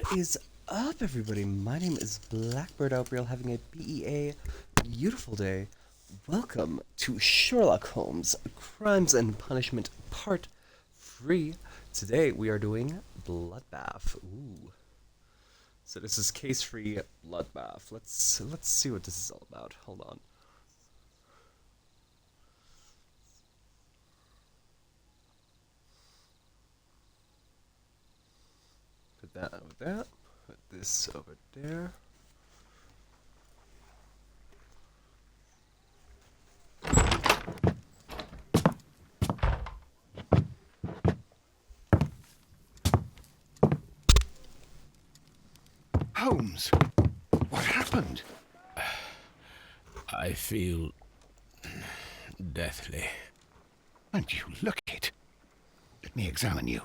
What is up, everybody? My name is Blackbird. I hope you're all having a BEA beautiful day. Welcome to Sherlock Holmes, Crimes and Punishment Part 3. Today we are doing Bloodbath. Ooh. So this is case-free Bloodbath. Let's see what this is all about. Hold on. Put that over there. Put this over there. Holmes, what happened? I feel deathly. And you look it. Let me examine you.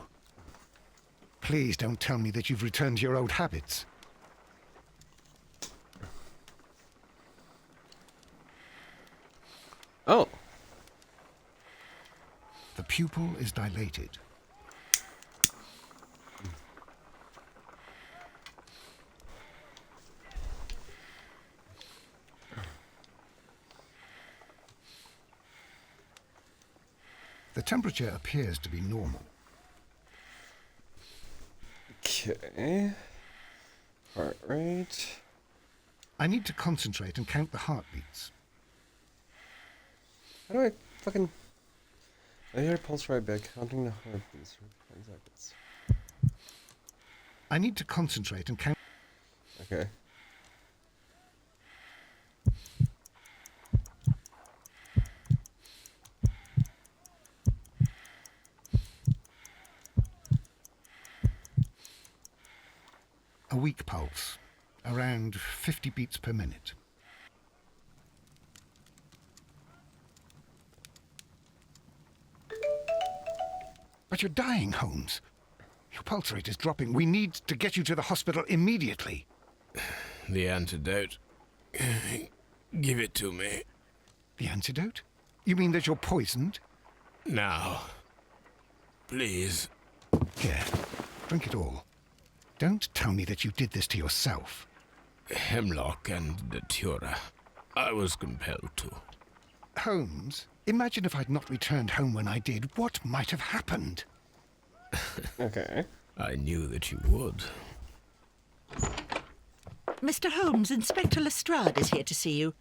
Please don't tell me that you've returned to your old habits. Oh. The pupil is dilated. The temperature appears to be normal. Okay. Heart rate. I need to concentrate and count the heartbeats. How do I fucking... I hear pulse right back, counting the heartbeats for 10 seconds. I need to concentrate and count... Okay. A weak pulse, around 50 beats per minute. But you're dying, Holmes. Your pulse rate is dropping. We need to get you to the hospital immediately. The antidote. Give it to me. The antidote? You mean that you're poisoned? Now. Please. Here, drink it all. Don't tell me that you did this to yourself. Hemlock and datura. I was compelled to. Holmes, imagine if I'd not returned home when I did. What might have happened? Okay. I knew that you would. Mr. Holmes, Inspector Lestrade is here to see you.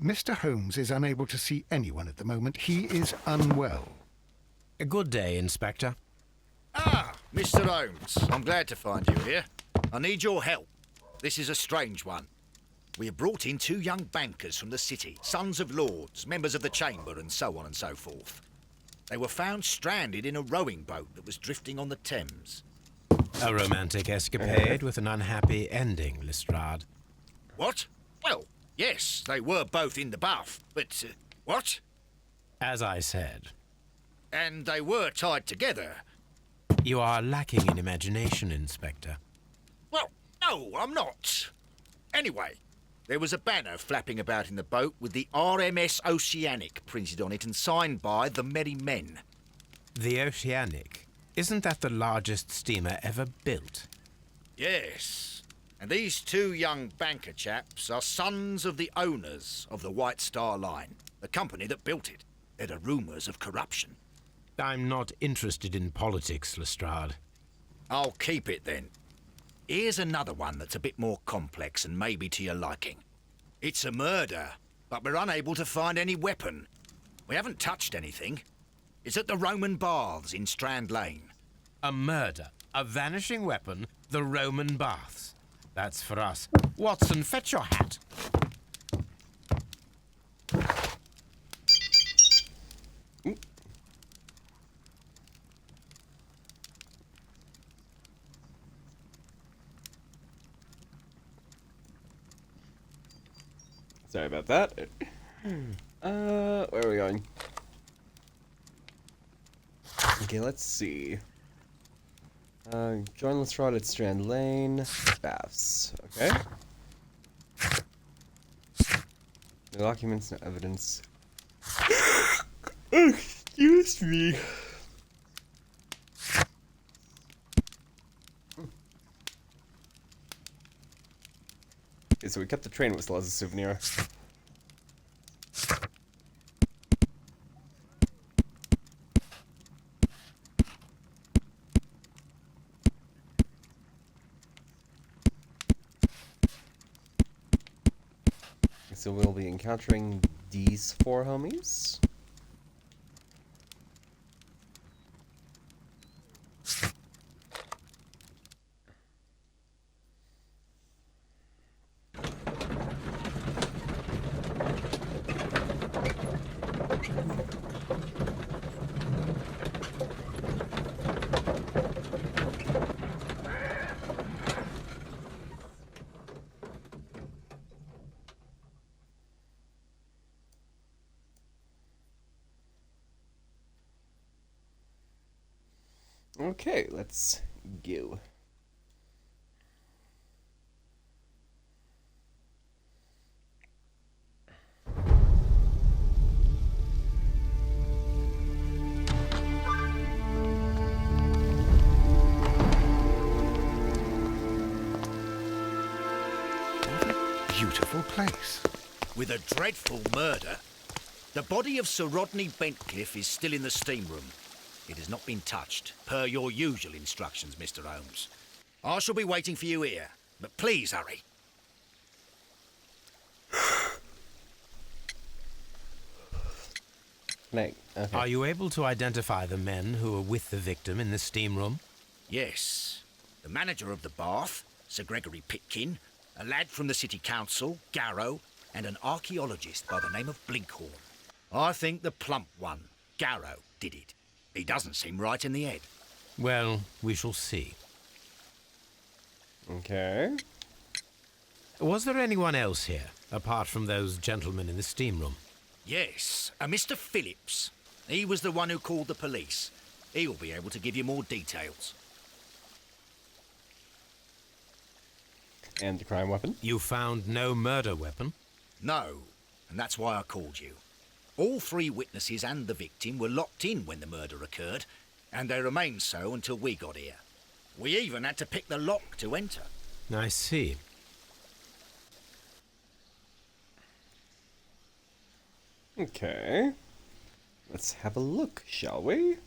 Mr. Holmes is unable to see anyone at the moment. He is unwell. A good day, Inspector. Ah, Mr. Holmes. I'm glad to find you here. I need your help. This is a strange one. We have brought in two young bankers from the city, sons of lords, members of the chamber, and so on and so forth. They were found stranded in a rowing boat that was drifting on the Thames. A romantic escapade with an unhappy ending, Lestrade. What? Well, yes, they were both in the bath, but, what? As I said, And they were tied together. you are lacking in imagination, Inspector. Well, no, I'm not. Anyway, there was a banner flapping about in the boat with the RMS Oceanic printed on it and signed by the Merry Men. The Oceanic. Isn't that the largest steamer ever built? Yes, and these two young banker chaps are sons of the owners of the White Star Line, the company that built it. There are rumours of corruption. I'm not interested in politics, Lestrade. I'll keep it then. Here's another one that's a bit more complex and maybe to your liking. It's a murder, but we're unable to find any weapon. We haven't touched anything. It's at the Roman Baths in Strand Lane. A murder, a vanishing weapon, the Roman baths. That's for us. Watson, fetch your hat. Sorry about that. Where are we going? Okay, let's see. Join Lestrade at Strand Lane. Baths. Okay. No documents, no evidence. Excuse me. Okay, so we kept the train whistle as a souvenir. So we'll be encountering these four homies. Okay, let's go. Beautiful place. With a dreadful murder. The body of Sir Rodney Bentcliffe is still in the steam room. It has not been touched, per your usual instructions, Mr. Holmes. I shall be waiting for you here, but please hurry. Okay. Are you able to identify the men who were with the victim in the steam room? Yes. The manager of the bath, Sir Gregory Pitkin, a lad from the City Council, Garrow, and an archaeologist by the name of Blinkhorn. I think the plump one, Garrow, did it. He doesn't seem right in the head. Well, we shall see. Okay. Was there anyone else here, apart from those gentlemen in the steam room? Yes, a Mr. Phillips. He was the one who called the police. He'll be able to give you more details. And the crime weapon? You found no murder weapon? No, and that's why I called you. All three witnesses and the victim were locked in when the murder occurred, and they remained so until we got here. We even had to pick the lock to enter. I see. Okay. Let's have a look, shall we?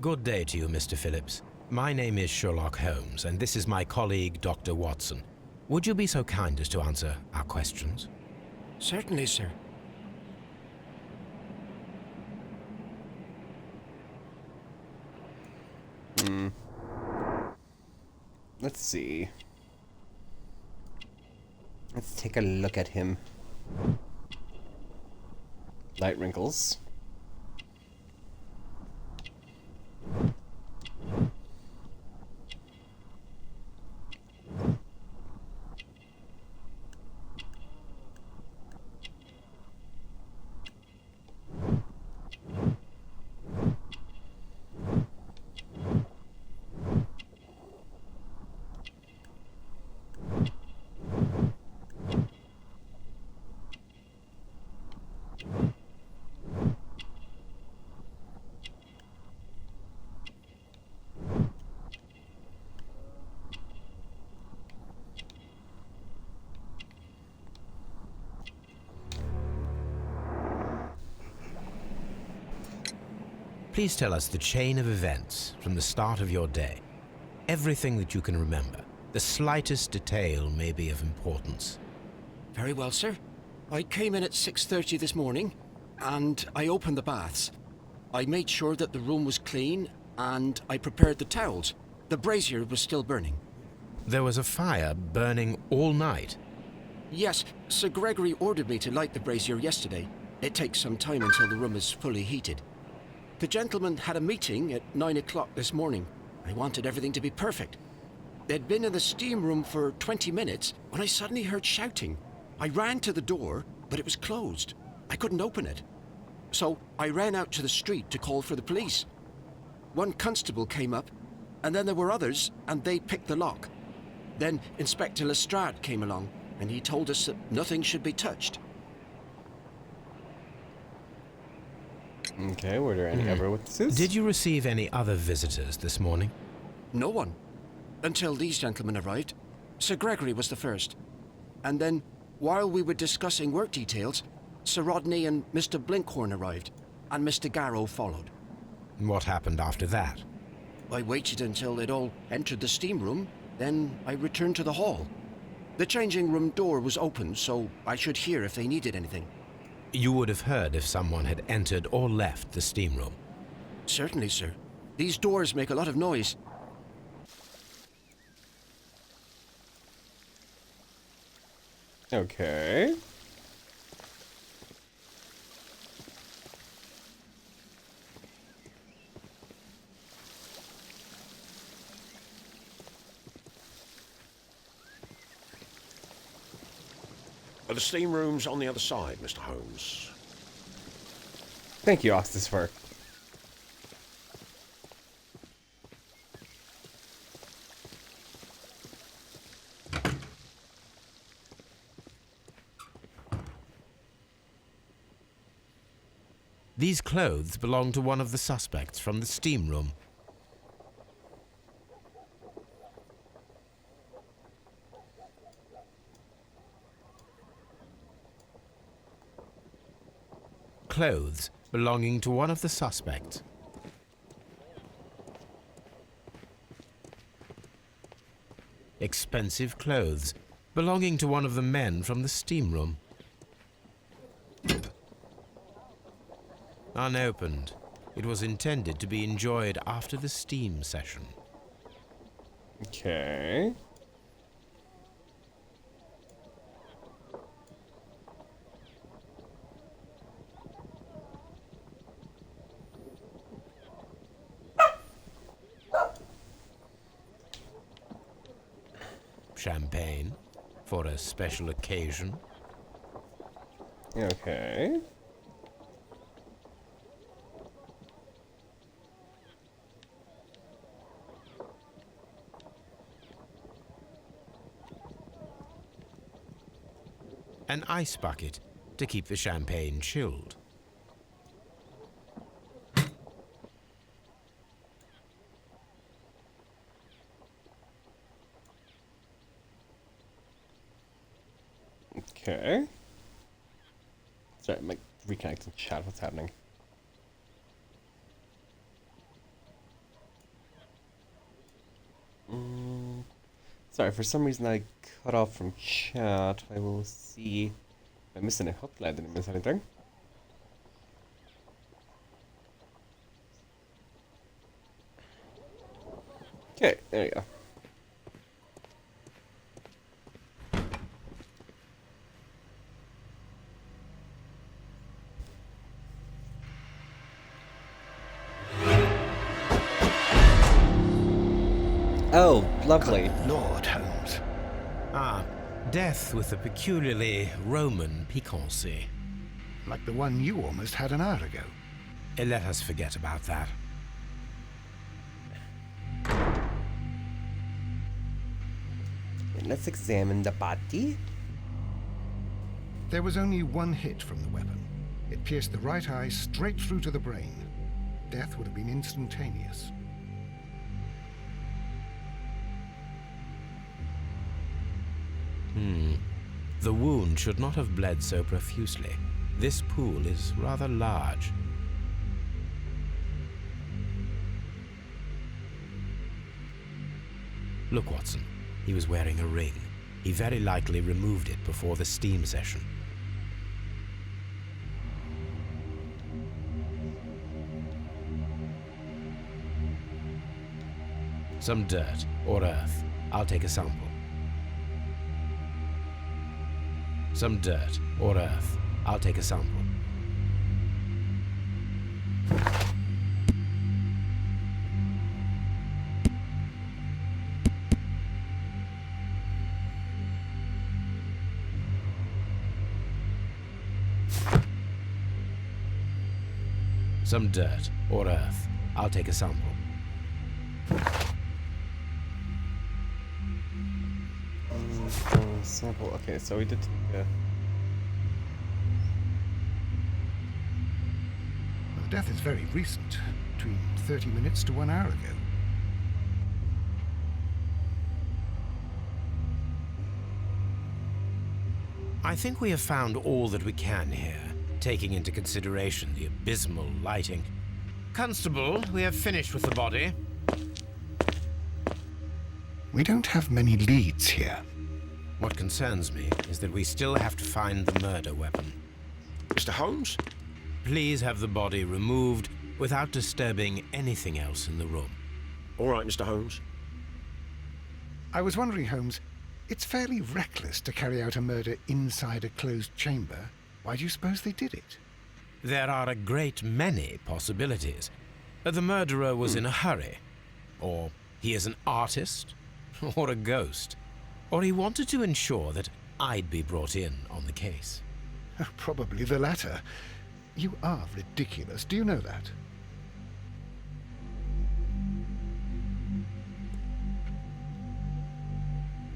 Good day to you, Mr. Phillips. My name is Sherlock Holmes, and this is my colleague, Dr. Watson. Would you be so kind as to answer our questions? Certainly, sir. Let's see. Let's take a look at him. Light wrinkles. Please tell us the chain of events from the start of your day. Everything that you can remember. The slightest detail may be of importance. Very well, sir. I came in at 6:30 this morning, and I opened the baths. I made sure that the room was clean, and I prepared the towels. The brazier was still burning. There was a fire burning all night. Yes, Sir Gregory ordered me to light the brazier yesterday. It takes some time until the room is fully heated. The gentlemen had a meeting at 9 o'clock this morning. I wanted everything to be perfect. They'd been in the steam room for 20 minutes when I suddenly heard shouting. I ran to the door, but it was closed. I couldn't open it. So I ran out to the street to call for the police. One constable came up, and then there were others, and they picked the lock. Then Inspector Lestrade came along, and he told us that nothing should be touched. Okay, were there any other witnesses? Did you receive any other visitors this morning? No one. Until these gentlemen arrived. Sir Gregory was the first. And then, while we were discussing work details, Sir Rodney and Mr. Blinkhorn arrived, and Mr. Garrow followed. What happened after that? I waited until they'd all entered the steam room, then I returned to the hall. The changing room door was open, so I should hear if they needed anything. You would have heard if someone had entered or left the steam room. Certainly, sir. These doors make a lot of noise. Okay. The steam room's on the other side, Mr. Holmes. Thank you, Ostisfer. These clothes belong to one of the suspects from the steam room. Clothes belonging to one of the suspects. Expensive clothes belonging to one of the men from the steam room. Unopened. It was intended to be enjoyed after the steam session. Okay. Champagne for a special occasion. Okay. An ice bucket to keep the champagne chilled. Okay. Sorry, I'm like reconnecting chat. What's happening? Sorry, for some reason I cut off from chat. I will see if I missed any. Hopefully I didn't miss anything. Okay, there you go. Oh, lovely. Lord Holmes. Ah, death with a peculiarly Roman piquancy. Like the one you almost had an hour ago. Let us forget about that. Let's examine the body. There was only one hit from the weapon. It pierced the right eye straight through to the brain. Death would have been instantaneous. The wound should not have bled so profusely. This pool is rather large. Look, Watson. He was wearing a ring. He very likely removed it before the steam session. Some dirt or earth. I'll take a sample. Some dirt or earth. I'll take a sample. Some dirt or earth. I'll take a sample. Sample. Okay, so we did take a... The death is very recent, between 30 minutes to 1 hour ago. I think we have found all that we can here, taking into consideration the abysmal lighting. Constable, we have finished with the body. We don't have many leads here. What concerns me is that we still have to find the murder weapon. Mr. Holmes? Please have the body removed without disturbing anything else in the room. All right, Mr. Holmes. I was wondering, Holmes, it's fairly reckless to carry out a murder inside a closed chamber. Why do you suppose they did it? There are a great many possibilities. The murderer was in a hurry, or he is an artist, or a ghost, or he wanted to ensure that I'd be brought in on the case. Probably the latter. You are ridiculous. Do you know that?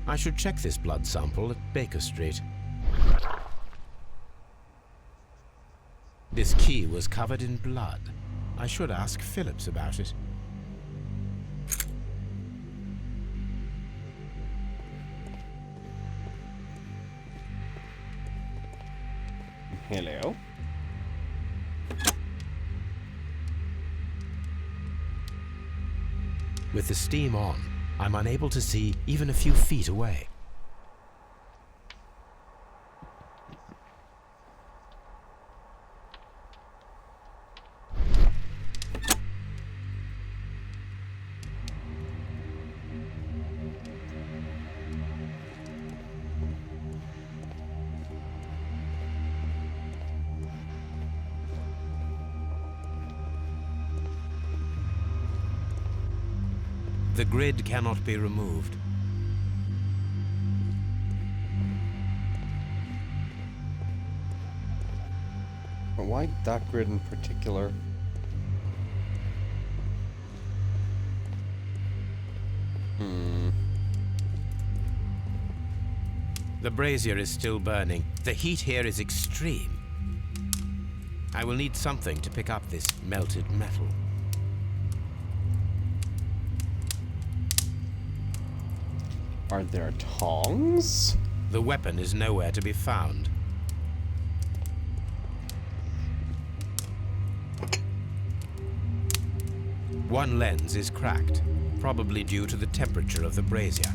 I should check this blood sample at Baker Street. This key was covered in blood. I should ask Phillips about it. Hello. With the steam on, I'm unable to see even a few feet away. The grid cannot be removed. But why that grid in particular? The brazier is still burning. The heat here is extreme. I will need something to pick up this melted metal. Are there tongs? The weapon is nowhere to be found. One lens is cracked, probably due to the temperature of the brazier.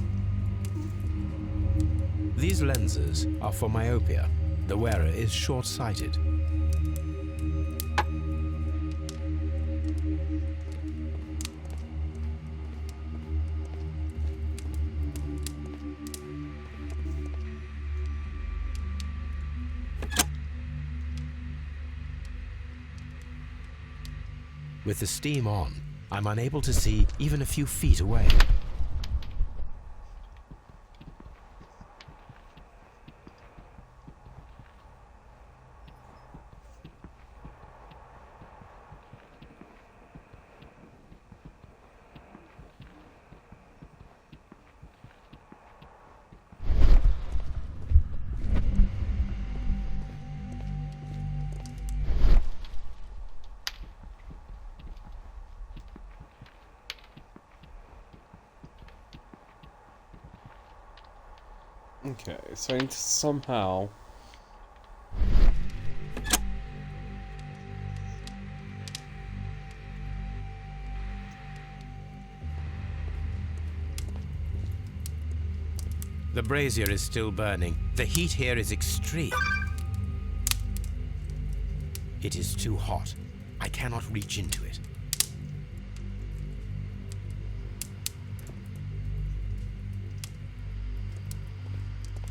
These lenses are for myopia. The wearer is short-sighted. With the steam on, I'm unable to see even a few feet away. Okay, so I need to somehow... The brazier is still burning. The heat here is extreme. It is too hot. I cannot reach into it.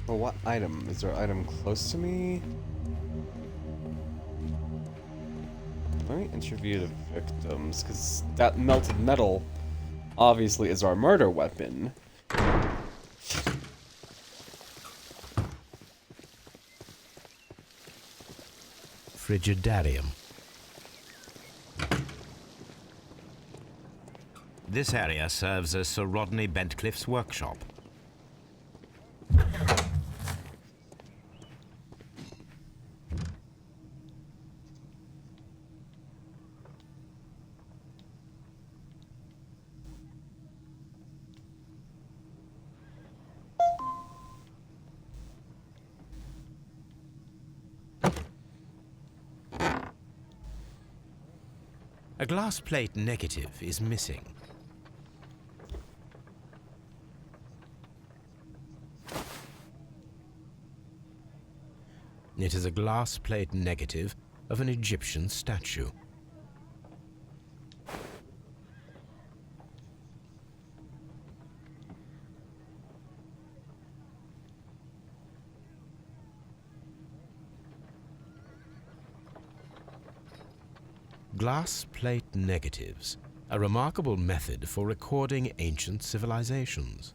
Well, what item? Is there an item close to me? Let me interview the victims, because that melted metal obviously is our murder weapon. Frigidarium. This area serves as Sir Rodney Bentcliffe's workshop. A glass plate negative is missing. It is a glass plate negative of an Egyptian statue. Glass plate negatives, a remarkable method for recording ancient civilizations.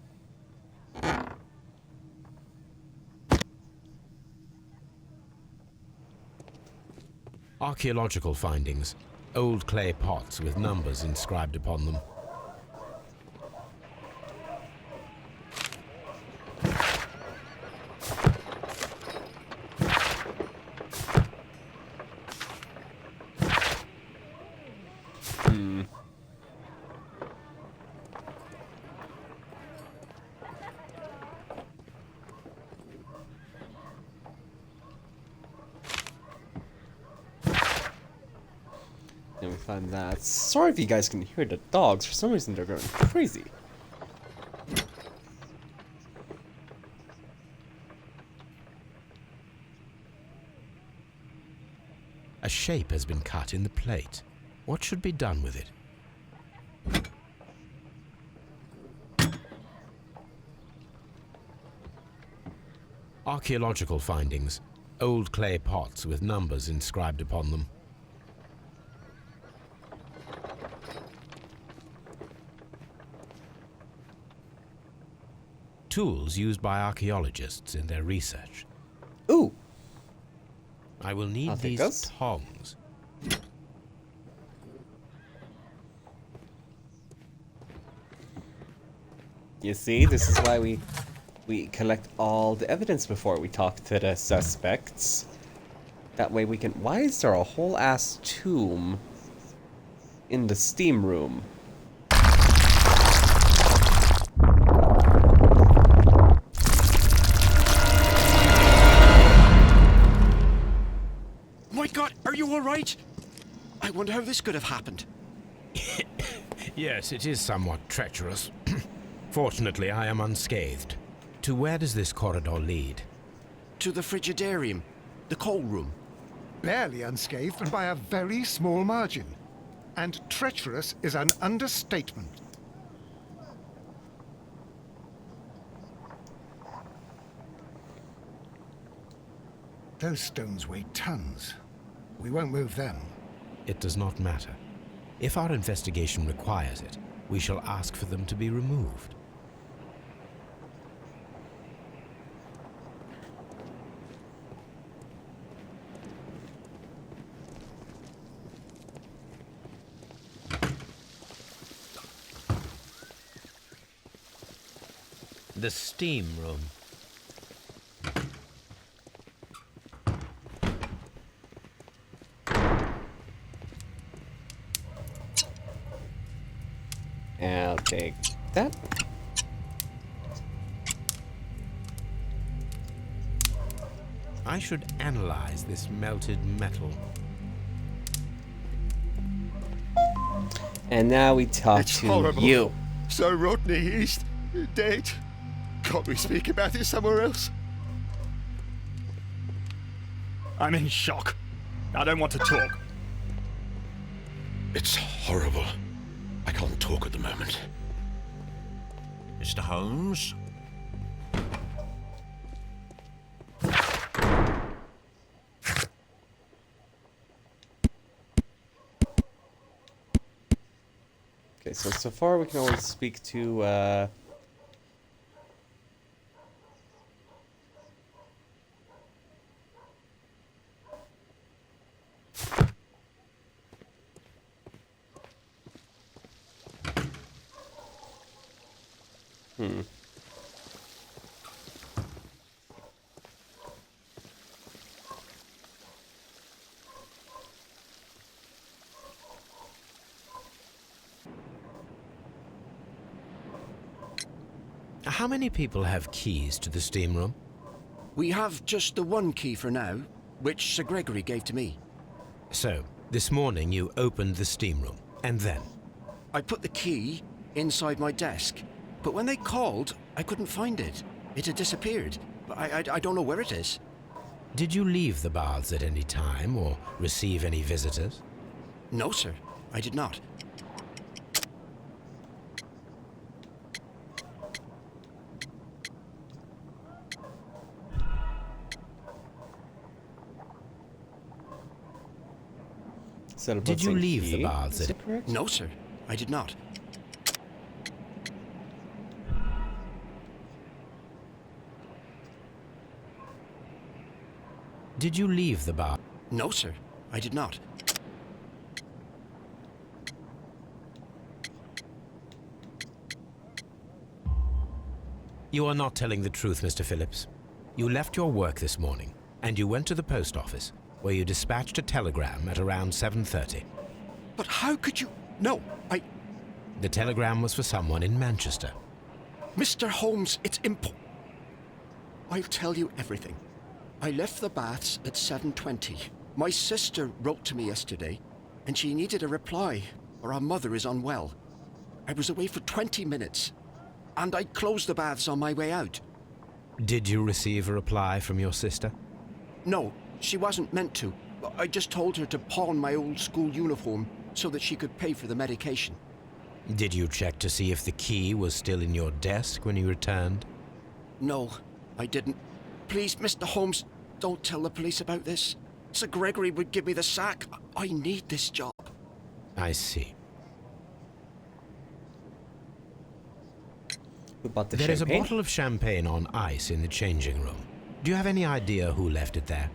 Archaeological findings, old clay pots with numbers inscribed upon them. And we find that. Sorry if you guys can hear the dogs. For some reason, they're going crazy. A shape has been cut in the plate. What should be done with it? Archaeological findings, old clay pots with numbers inscribed upon them. Tools used by archaeologists in their research. Ooh! I will need I'll take these those. tongs. You see, this is why we collect all the evidence before we talk to the suspects. That way we can... Why is there a whole ass tomb in the steam room? My God, are you all right? I wonder how this could have happened. Yes, it is somewhat treacherous. Fortunately, I am unscathed. To where does this corridor lead? To the frigidarium, the coal room. Barely unscathed, but by a very small margin. And treacherous is an understatement. Those stones weigh tons. We won't move them. It does not matter. If our investigation requires it, we shall ask for them to be removed. The steam room. I'll take that. I should analyze this melted metal. And now we talk It's to horrible. you. So Rodney, he's dead. Can't we speak about it somewhere else? I'm in shock. I don't want to talk. It's horrible. I can't talk at the moment. Mr. Holmes? Okay, so far we can only speak to, How many people have keys to the steam room? We have just the one key for now, which Sir Gregory gave to me. So, This morning you opened the steam room, and then? I put the key inside my desk, but when they called, I couldn't find it. It had disappeared. I don't know where it is. Did you leave the baths at any time or receive any visitors? No, sir. I did not. Did you leave the baths? Is that correct? No, sir. I did not. Did you leave the bath? No, sir. I did not. You are not telling the truth, Mr. Phillips. You left your work this morning, and you went to the post office, where you dispatched a telegram at around 7:30. But how could you... No, The telegram was for someone in Manchester. Mr. Holmes, it's I'll tell you everything. I left the baths at 7:20. My sister wrote to me yesterday, and she needed a reply, or our mother is unwell. I was away for 20 minutes, and I closed the baths on my way out. Did you receive a reply from your sister? No, she wasn't meant to. I just told her to pawn my old school uniform so that she could pay for the medication. Did you check to see if the key was still in your desk when you returned? No, I didn't. Please, Mr. Holmes, don't tell the police about this. Sir Gregory would give me the sack. I need this job. I see. Who bought the There is a champagne? bottle of champagne on ice in the changing room. Do you have any idea who left it there?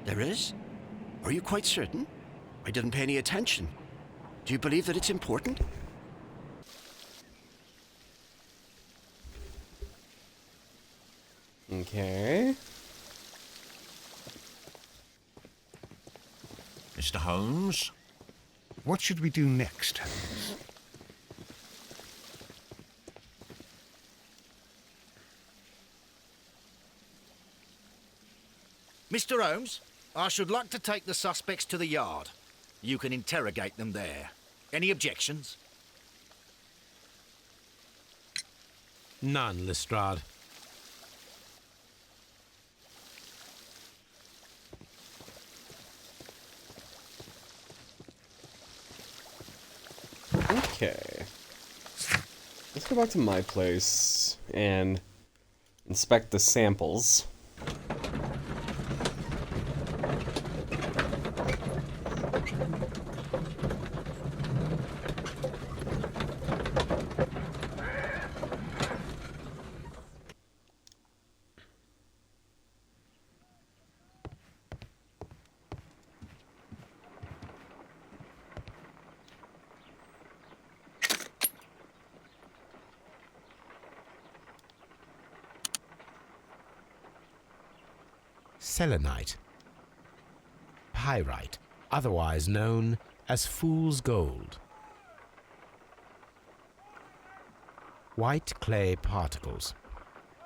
There is? Are you quite certain? I didn't pay any attention. Do you believe that it's important? Okay. Mr. Holmes? What should we do next, Holmes? Mr. Holmes, I should like to take the suspects to the yard. You can interrogate them there. Any objections? None, Lestrade. Okay. Let's go back to my place and inspect the samples. Selenite. Pyrite, otherwise known as fool's gold. White clay particles.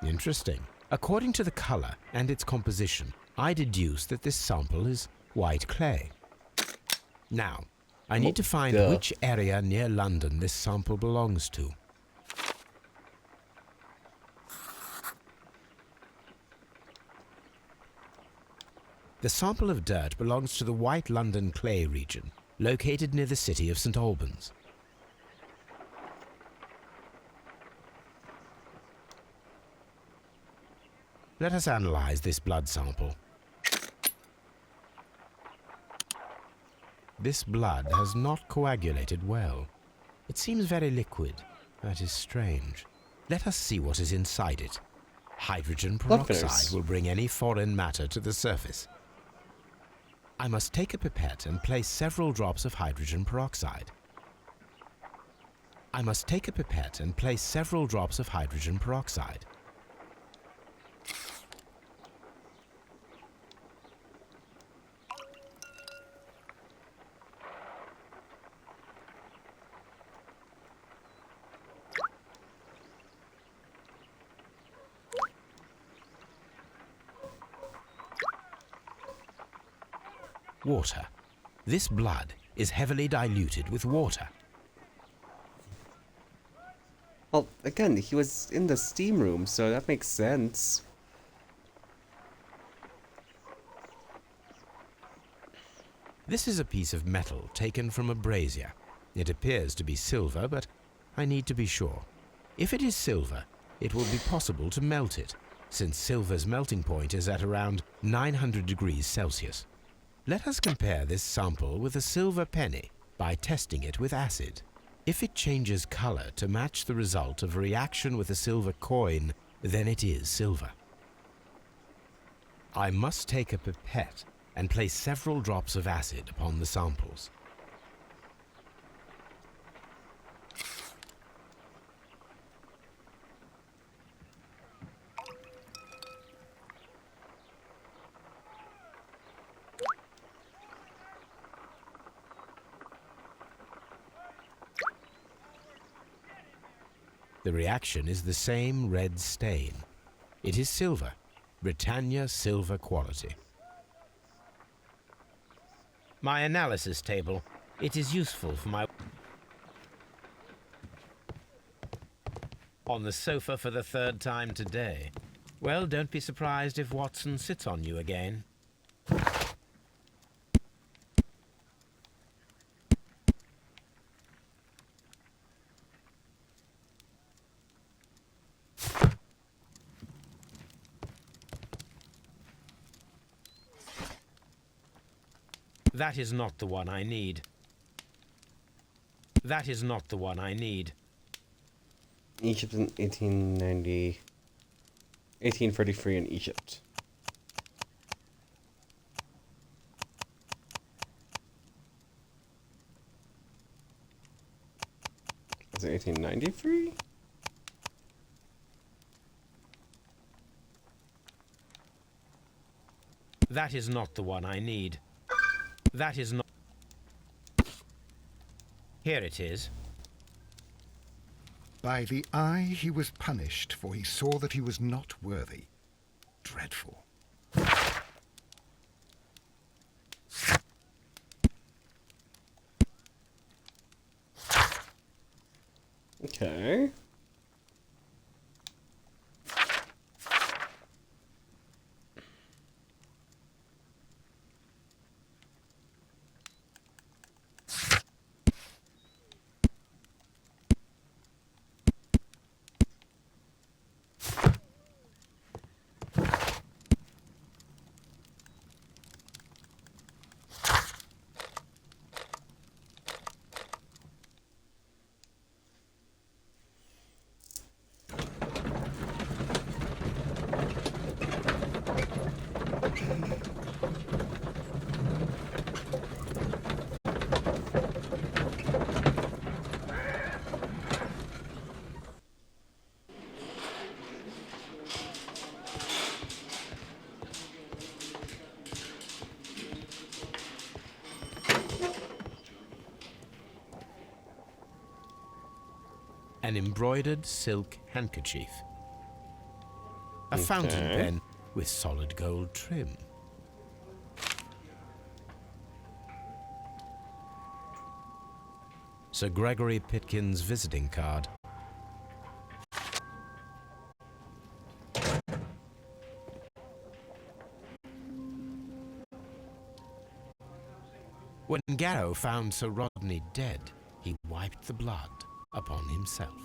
Interesting. According to the color and its composition, I deduce that this sample is white clay. Now, I need to find which area near London this sample belongs to. The sample of dirt belongs to the White London clay region, located near the city of St. Albans. Let us analyze this blood sample. This blood has not coagulated well. It seems very liquid. That is strange. Let us see what is inside it. Hydrogen peroxide will bring any foreign matter to the surface. I must take a pipette and place several drops of hydrogen peroxide. I must take a pipette and place several drops of hydrogen peroxide. Water. This blood is heavily diluted with water. Well, again, he was in the steam room, so that makes sense. This is a piece of metal taken from a brazier. It appears to be silver, but I need to be sure. If it is silver, it will be possible to melt it, since silver's melting point is at around 900 degrees Celsius. Let us compare this sample with a silver penny by testing it with acid. If it changes color to match the result of a reaction with a silver coin, then it is silver. I must take a pipette and place several drops of acid upon the samples. The reaction is the same red stain. It is silver, Britannia silver quality. My analysis table. It is useful for my... On the sofa for the third time today. Well, don't be surprised if Watson sits on you again. That is not the one I need. That is not the one I need. Egypt in 1890... 1843 in Egypt. Was it 1893? That is not the one I need. That is not... Here it is. By the eye he was punished, for he saw that he was not worthy. Dreadful. Okay. An embroidered silk handkerchief. A fountain pen with solid gold trim. Sir Gregory Pitkin's visiting card. When Garrow found Sir Rodney dead, he wiped the blood upon himself.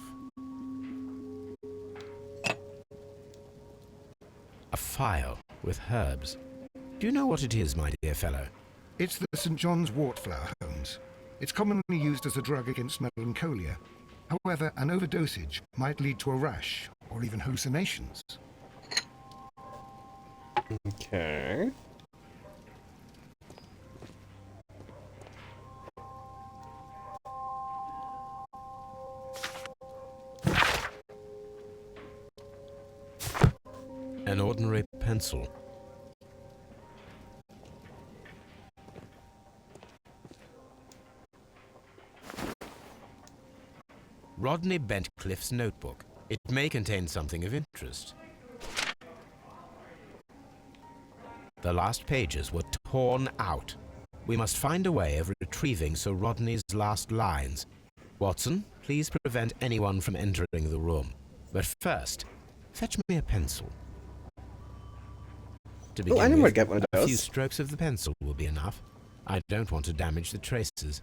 A phial with herbs. Do you know what it is, my dear fellow? It's the St. John's wort flower, Holmes. It's commonly used as a drug against melancholia. However, an overdosage might lead to a rash or even hallucinations. Okay. An ordinary pencil. Rodney Bentcliffe's notebook. It may contain something of interest. The last pages were torn out. We must find a way of retrieving Sir Rodney's last lines. Watson, please prevent anyone from entering the room. But first, fetch me a pencil. To begin I never with, get one of a few those. strokes of the pencil will be enough. I don't want to damage the traces.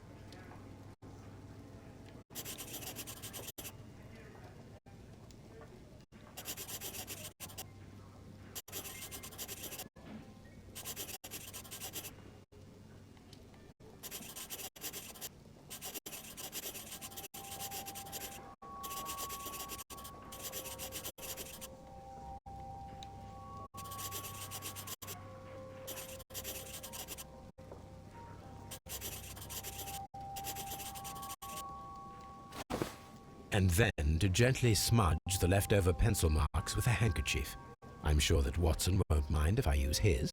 And then to gently smudge the leftover pencil marks with a handkerchief. I'm sure that Watson won't mind if I use his.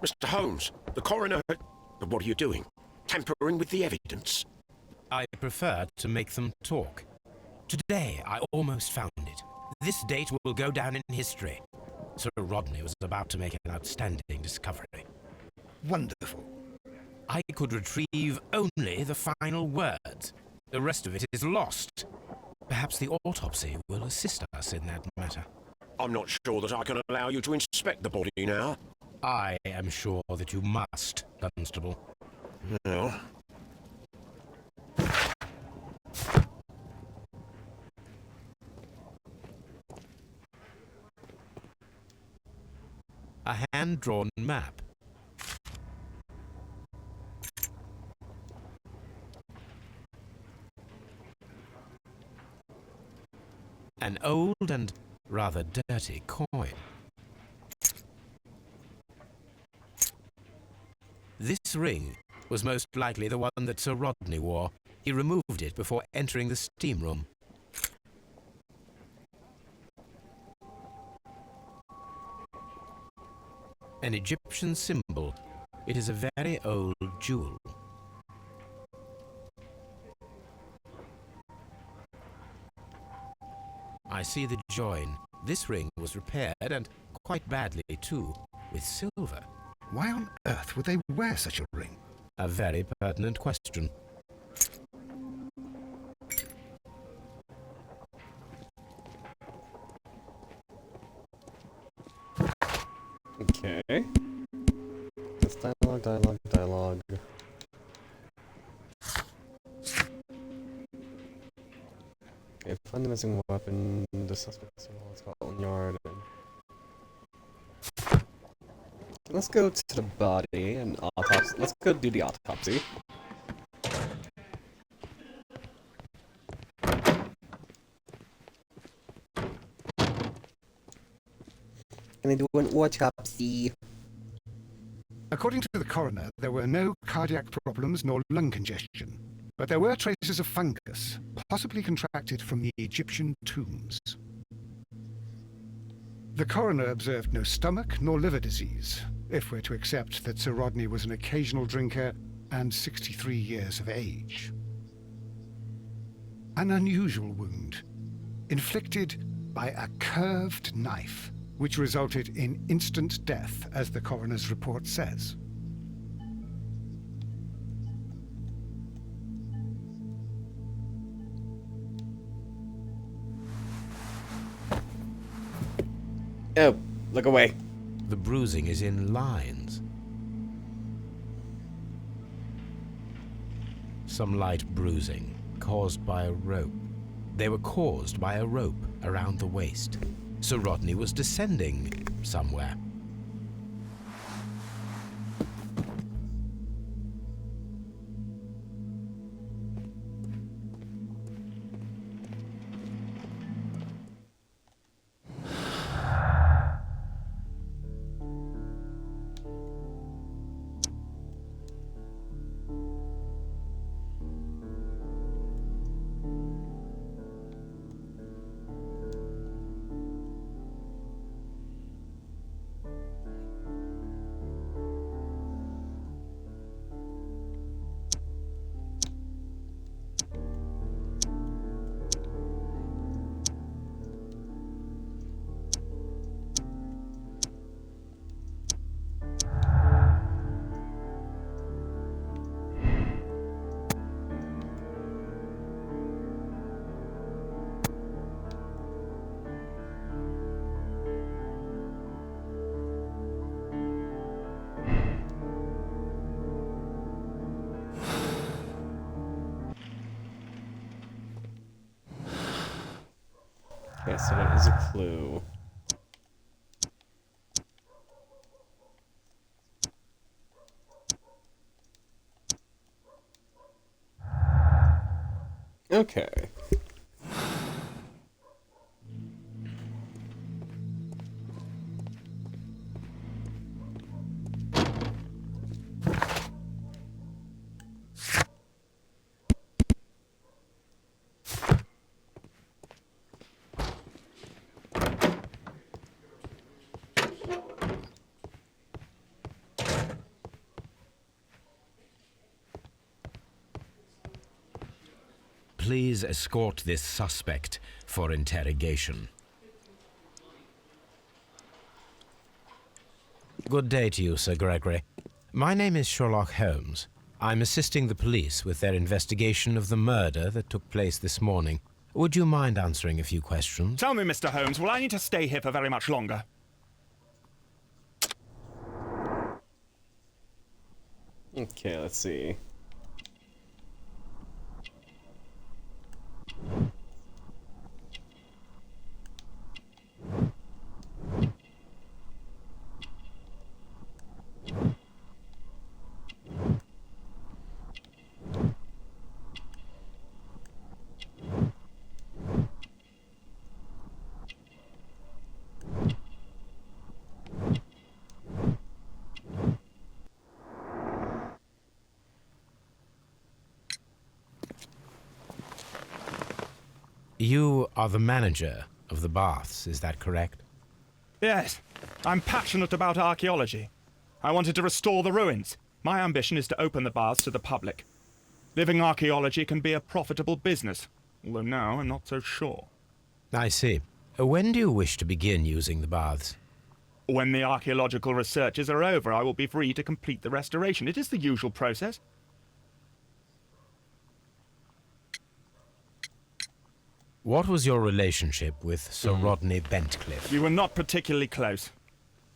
Mr. Holmes, the coroner... What are you doing? Tampering with the evidence? I prefer to make them talk. Today, I almost found it. This date will go down in history. Sir Rodney was about to make an outstanding discovery. Wonderful. I could retrieve only the final words. The rest of it is lost. Perhaps the autopsy will assist us in that matter. I'm not sure that I can allow you to inspect the body now. I am sure that you must, Constable. No. A hand-drawn map. An old and rather dirty coin. This ring was most likely the one that Sir Rodney wore. He removed it before entering the steam room. An Egyptian symbol. It is a very old jewel. I see the join. This ring was repaired, and quite badly too, with silver. Why on earth would they wear such a ring? A very pertinent question. Okay. That's dialogue. Okay, find the missing weapon. The suspect's in Scotland Yard. Let's go to the body and autopsy. Let's go do the autopsy. Gonna do an autopsy. According to the coroner, there were no cardiac problems nor lung congestion, but there were traces of fungus, possibly contracted from the Egyptian tombs. The coroner observed no stomach nor liver disease, if we're to accept that Sir Rodney was an occasional drinker and 63 years of age. An unusual wound, inflicted by a curved knife, which resulted in instant death, as the coroner's report says. Oh, look away. The bruising is in lines. Some light bruising, caused by a rope. They were caused by a rope around the waist. Sir Rodney was descending somewhere. Okay, so that is a clue. Okay. Please escort this suspect for interrogation. Good day to you, Sir Gregory. My name is Sherlock Holmes. I'm assisting the police with their investigation of the murder that took place this morning. Would you mind answering a few questions? Tell me, Mr. Holmes, will I need to stay here for very much longer? Okay, let's see. You are the manager of the baths, is that correct? Yes. I'm passionate about archaeology. I wanted to restore the ruins. My ambition is to open the baths to the public. Living archaeology can be a profitable business, although now I'm not so sure. I see. When do you wish to begin using the baths? When the archaeological researches are over, I will be free to complete the restoration. It is the usual process. What was your relationship with Sir Rodney Bentcliffe? We were not particularly close.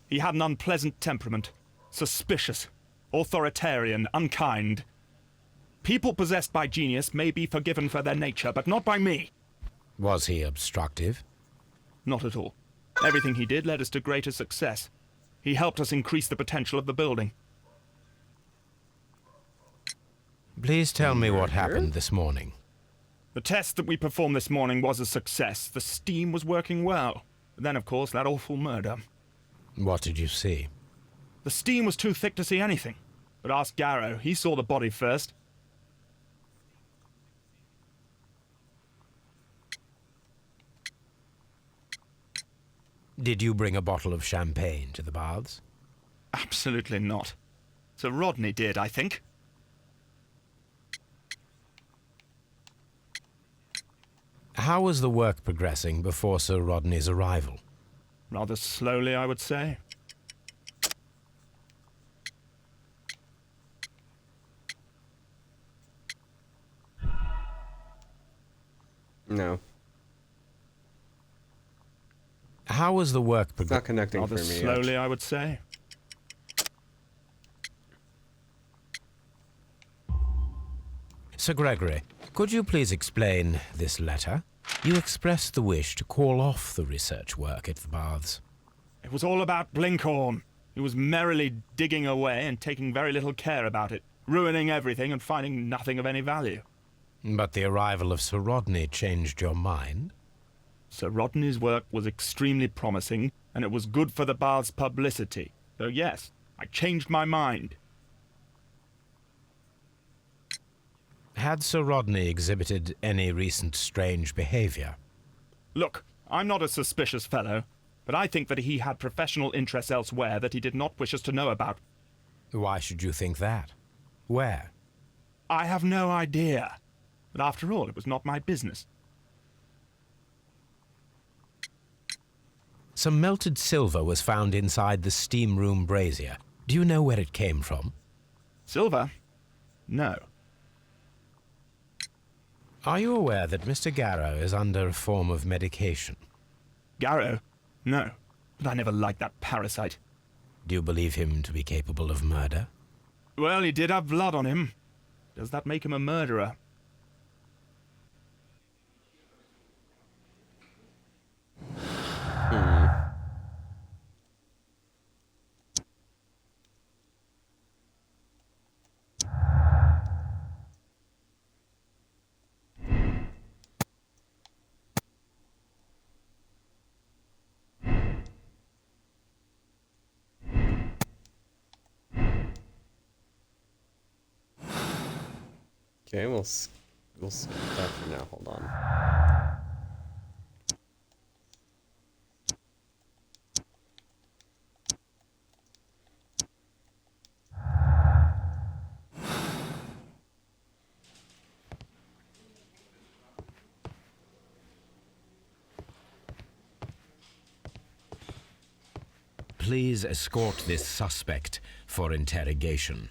He had an unpleasant temperament. Suspicious, authoritarian, unkind. People possessed by genius may be forgiven for their nature, but not by me. Was he obstructive? Not at all. Everything he did led us to greater success. He helped us increase the potential of the building. Please tell me what happened this morning. The test that we performed this morning was a success. The steam was working well. But then, of course, that awful murder. What did you see? The steam was too thick to see anything. But ask Garrow. He saw the body first. Did you bring a bottle of champagne to the baths? Absolutely not. Sir Rodney did, I think. How was the work progressing before Sir Rodney's arrival? Rather slowly, I would say. No. How was the work It's not connecting Rather for me slowly, yet. I would say. Sir Gregory, could you please explain this letter? You expressed the wish to call off the research work at the baths. It was all about Blinkhorn. He was merrily digging away and taking very little care about it, ruining everything and finding nothing of any value. But the arrival of Sir Rodney changed your mind? Sir Rodney's work was extremely promising, and it was good for the bath's publicity. So yes, I changed my mind. Had Sir Rodney exhibited any recent strange behavior? Look, I'm not a suspicious fellow, but I think that he had professional interests elsewhere that he did not wish us to know about. Why should you think that? Where? I have no idea. But after all, it was not my business. Some melted silver was found inside the steam room brazier. Do you know where it came from? Silver? No. Are you aware that Mr. Garrow is under a form of medication? Garrow? No. But I never liked that parasite. Do you believe him to be capable of murder? Well, he did have blood on him. Does that make him a murderer? Okay, we'll skip that for now. Hold on. Please escort this suspect for interrogation.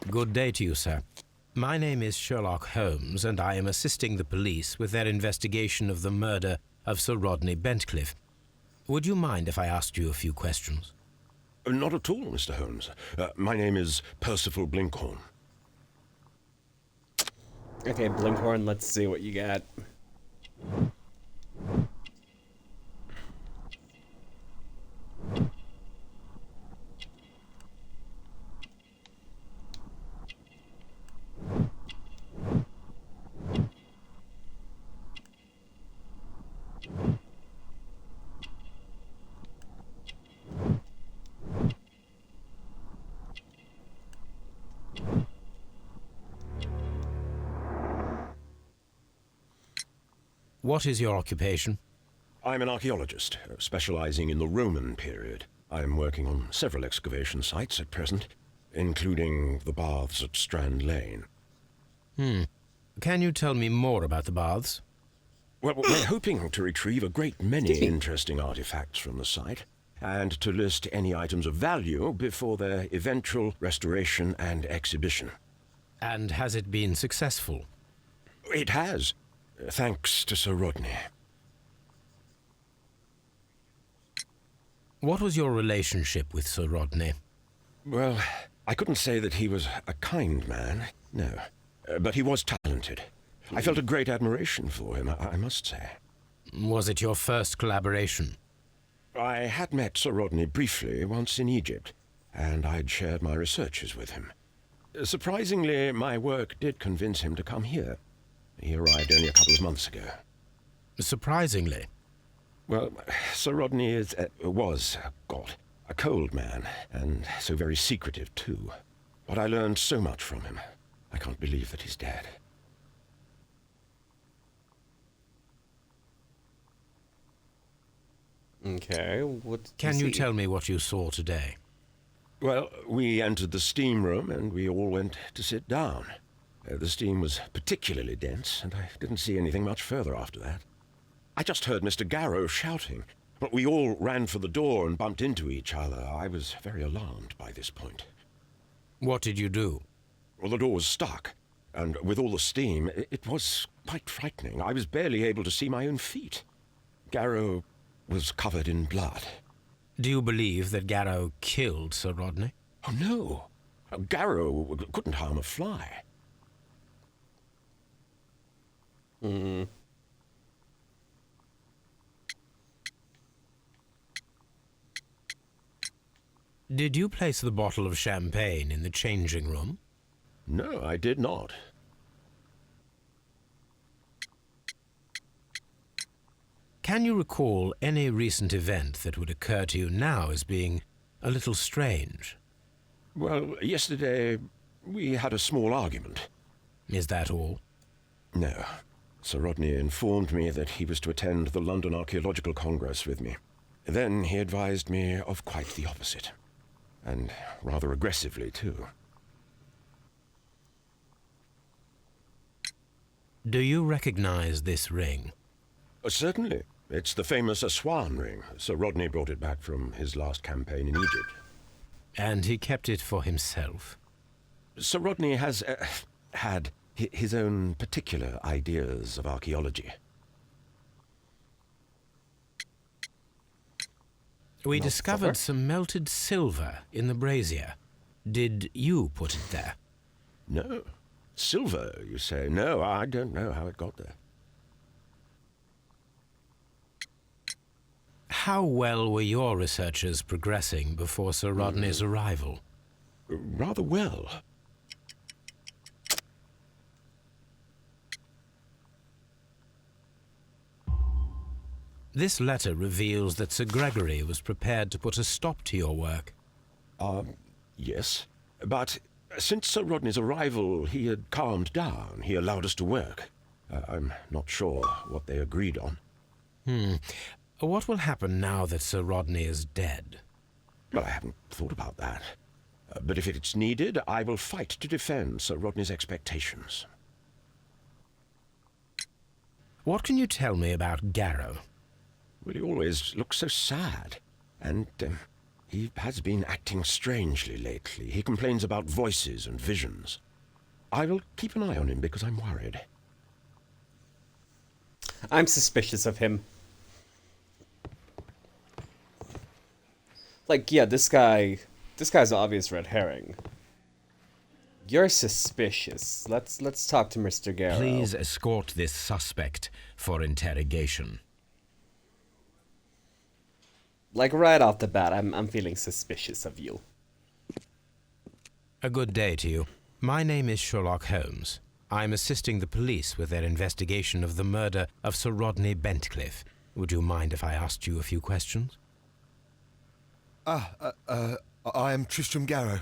Good day to you, sir. My name is Sherlock Holmes, and I am assisting the police with their investigation of the murder of Sir Rodney Bentcliffe. Would you mind if I asked you a few questions? Not at all, Mr. Holmes. My name is Percival Blinkhorn. Okay, Blinkhorn, let's see what you got. What is your occupation? I'm an archaeologist, specializing in the Roman period. I'm working on several excavation sites at present, including the baths at Strand Lane. Can you tell me more about the baths? Well, we're hoping to retrieve a great many interesting artifacts from the site, and to list any items of value before their eventual restoration and exhibition. And has it been successful? It has, thanks to Sir Rodney. What was your relationship with Sir Rodney? Well, I couldn't say that he was a kind man, no. But he was talented. I felt a great admiration for him, I must say. Was it your first collaboration? I had met Sir Rodney briefly once in Egypt, and I'd shared my researches with him. Surprisingly, my work did convince him to come here. He arrived only a couple of months ago. Surprisingly? Well, Sir Rodney was a cold man, and so very secretive, too. But I learned so much from him. I can't believe that he's dead. Okay, what... Can you tell me what you saw today? Well, we entered the steam room, and we all went to sit down. The steam was particularly dense, and I didn't see anything much further after that. I just heard Mr. Garrow shouting, but we all ran for the door and bumped into each other. I was very alarmed by this point. What did you do? Well, the door was stuck, and with all the steam, it was quite frightening. I was barely able to see my own feet. Garrow was covered in blood. Do you believe that Garrow killed Sir Rodney? Oh, no. Garrow couldn't harm a fly. Did you place the bottle of champagne in the changing room? No, I did not. Can you recall any recent event that would occur to you now as being a little strange? Well, yesterday we had a small argument. Is that all? No. Sir Rodney informed me that he was to attend the London Archaeological Congress with me. Then he advised me of quite the opposite. And rather aggressively, too. Do you recognize this ring? Certainly. It's the famous Aswan ring. Sir Rodney brought it back from his last campaign in Egypt. And he kept it for himself? Sir Rodney has had his own particular ideas of archaeology. We discovered some melted silver in the brazier. Did you put it there? No. Silver, you say? No, I don't know how it got there. How well were your researchers progressing before Sir Rodney's arrival? Rather well. This letter reveals that Sir Gregory was prepared to put a stop to your work. Yes. But since Sir Rodney's arrival, he had calmed down. He allowed us to work. I'm not sure what they agreed on. What will happen now that Sir Rodney is dead? Well, I haven't thought about that. But if it's needed, I will fight to defend Sir Rodney's expectations. What can you tell me about Garrow? Well, he always looks so sad. And he has been acting strangely lately. He complains about voices and visions. I will keep an eye on him because I'm worried. I'm suspicious of him. Like, yeah, this guy's an obvious red herring. You're suspicious. Let's talk to Mr. Garrow. Please escort this suspect for interrogation. Like, right off the bat, I'm feeling suspicious of you. A good day to you. My name is Sherlock Holmes. I'm assisting the police with their investigation of the murder of Sir Rodney Bentcliffe. Would you mind if I asked you a few questions? I am Tristram Garrow.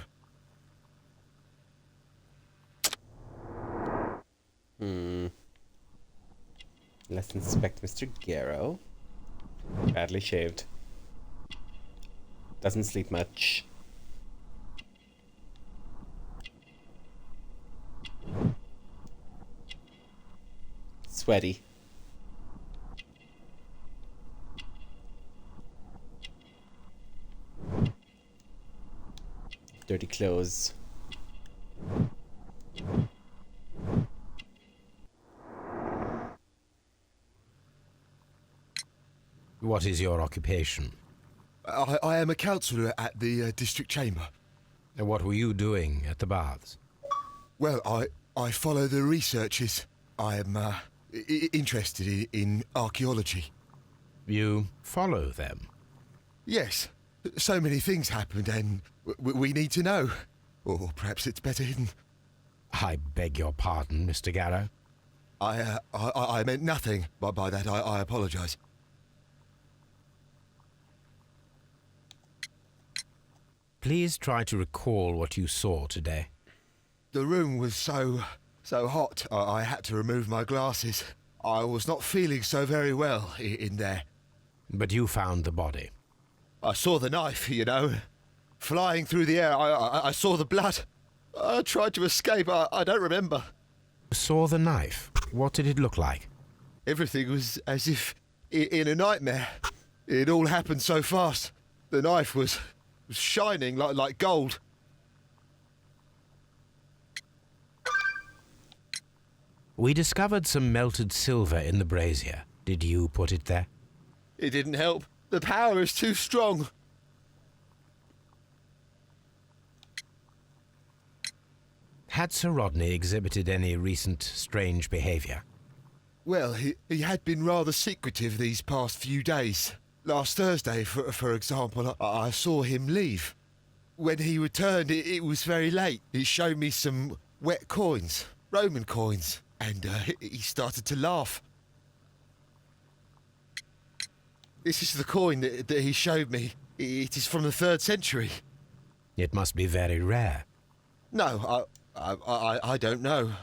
Let's inspect Mr. Garrow. Badly shaved. Doesn't sleep much. Sweaty. Dirty clothes. What is your occupation? I am a counsellor at the district chamber. And what were you doing at the baths? Well, I follow the researches. I am interested in archaeology. You follow them? Yes. So many things happened and we need to know. Or perhaps it's better hidden. I beg your pardon, Mr. Garrow. I meant nothing by that. I apologise. Please try to recall what you saw today. The room was so hot, I had to remove my glasses. I was not feeling so very well in there. But you found the body. I saw the knife, you know, flying through the air. I saw the blood. I tried to escape. I don't remember. Saw the knife? What did it look like? Everything was as if in a nightmare. It all happened so fast. The knife was shining like gold. We discovered some melted silver in the brazier. Did you put it there? It didn't help. The power is too strong. Had Sir Rodney exhibited any recent strange behaviour? Well, he had been rather secretive these past few days. Last Thursday, for example, I saw him leave. When he returned, it was very late. He showed me some wet coins, Roman coins, and he started to laugh. This is the coin that he showed me. It is from the 3rd century. It must be very rare. No, I don't know.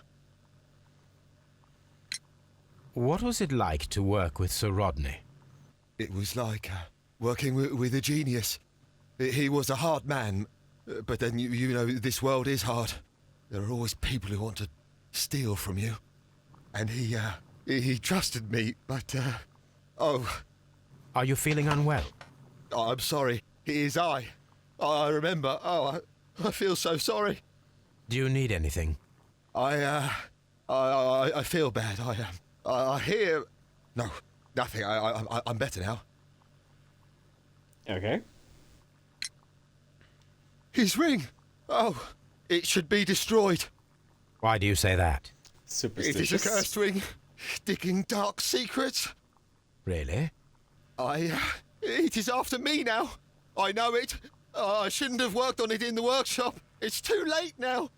What was it like to work with Sir Rodney? It was like working with a genius. He was a hard man, but then you know this world is hard. There are always people who want to steal from you. And he trusted me, but oh. Are you feeling unwell? Oh, I'm sorry. It is I remember. Oh, I feel so sorry. Do you need anything? I feel bad. I hear. No, nothing. I'm better now. Okay. His ring. Oh, it should be destroyed. Why do you say that? Superstitious. It is a cursed ring, digging dark secrets. Really? It is after me now. I know it. I shouldn't have worked on it in the workshop. It's too late now.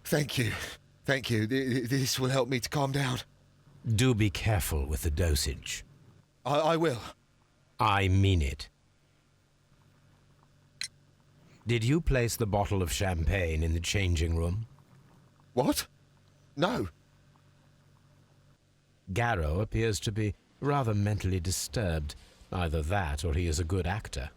Thank you. Thank you. This will help me to calm down. Do be careful with the dosage. I will. I mean it. Did you place the bottle of champagne in the changing room? What? No. Garrow appears to be rather mentally disturbed. Either that or he is a good actor.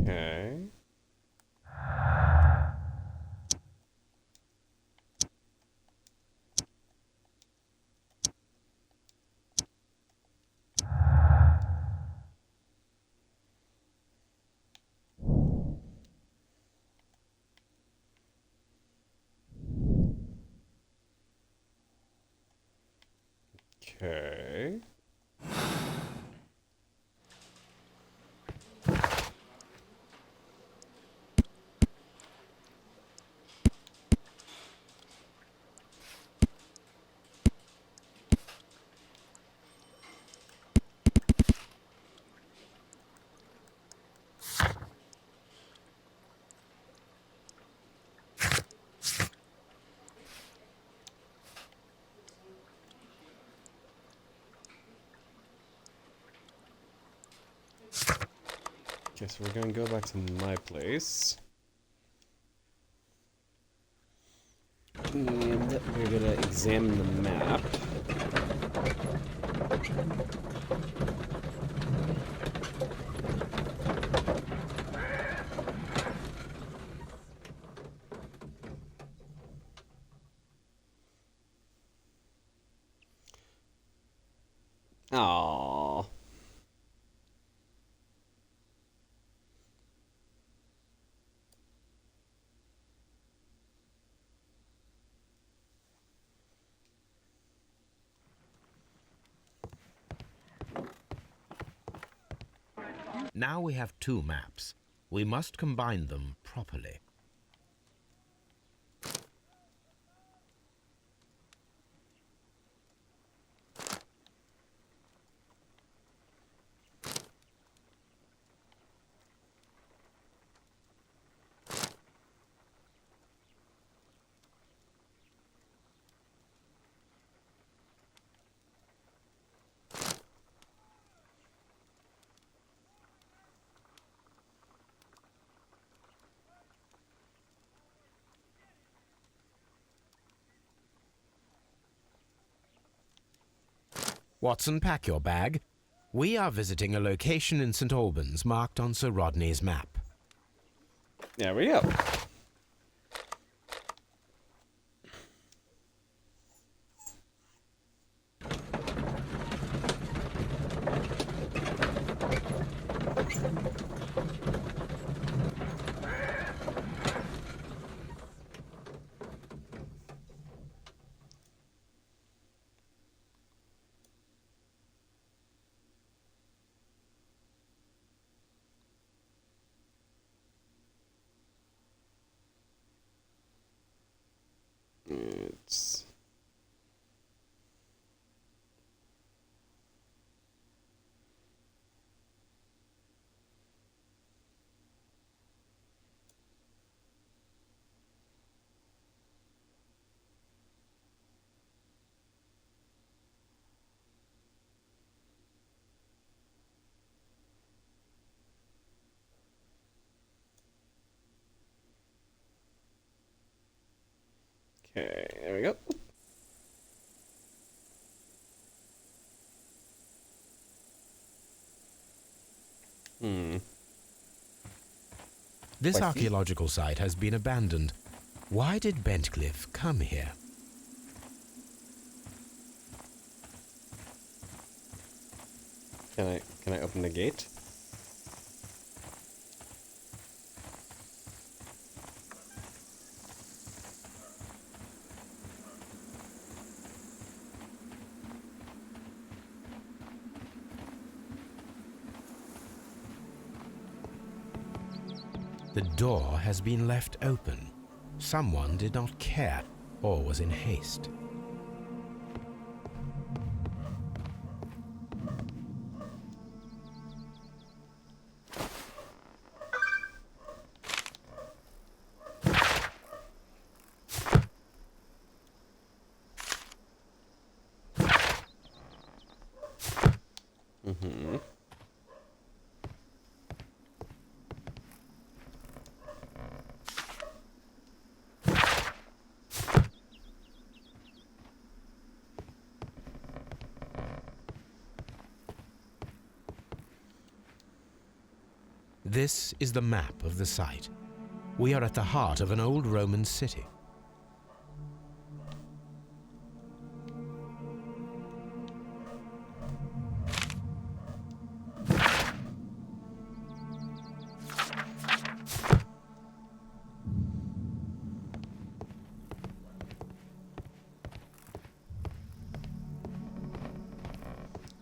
Okay. Okay. Okay, so we're gonna go back to my place. And we're gonna examine the map. Aww. Now we have two maps. We must combine them properly. Watson, pack your bag. We are visiting a location in St. Albans marked on Sir Rodney's map. There we go. It's... Okay, there we go. This I see. archaeological site has been abandoned. Why did Bentcliffe come here? Can I open the gate? The door has been left open. Someone did not care or was in haste. This is the map of the site. We are at the heart of an old Roman city.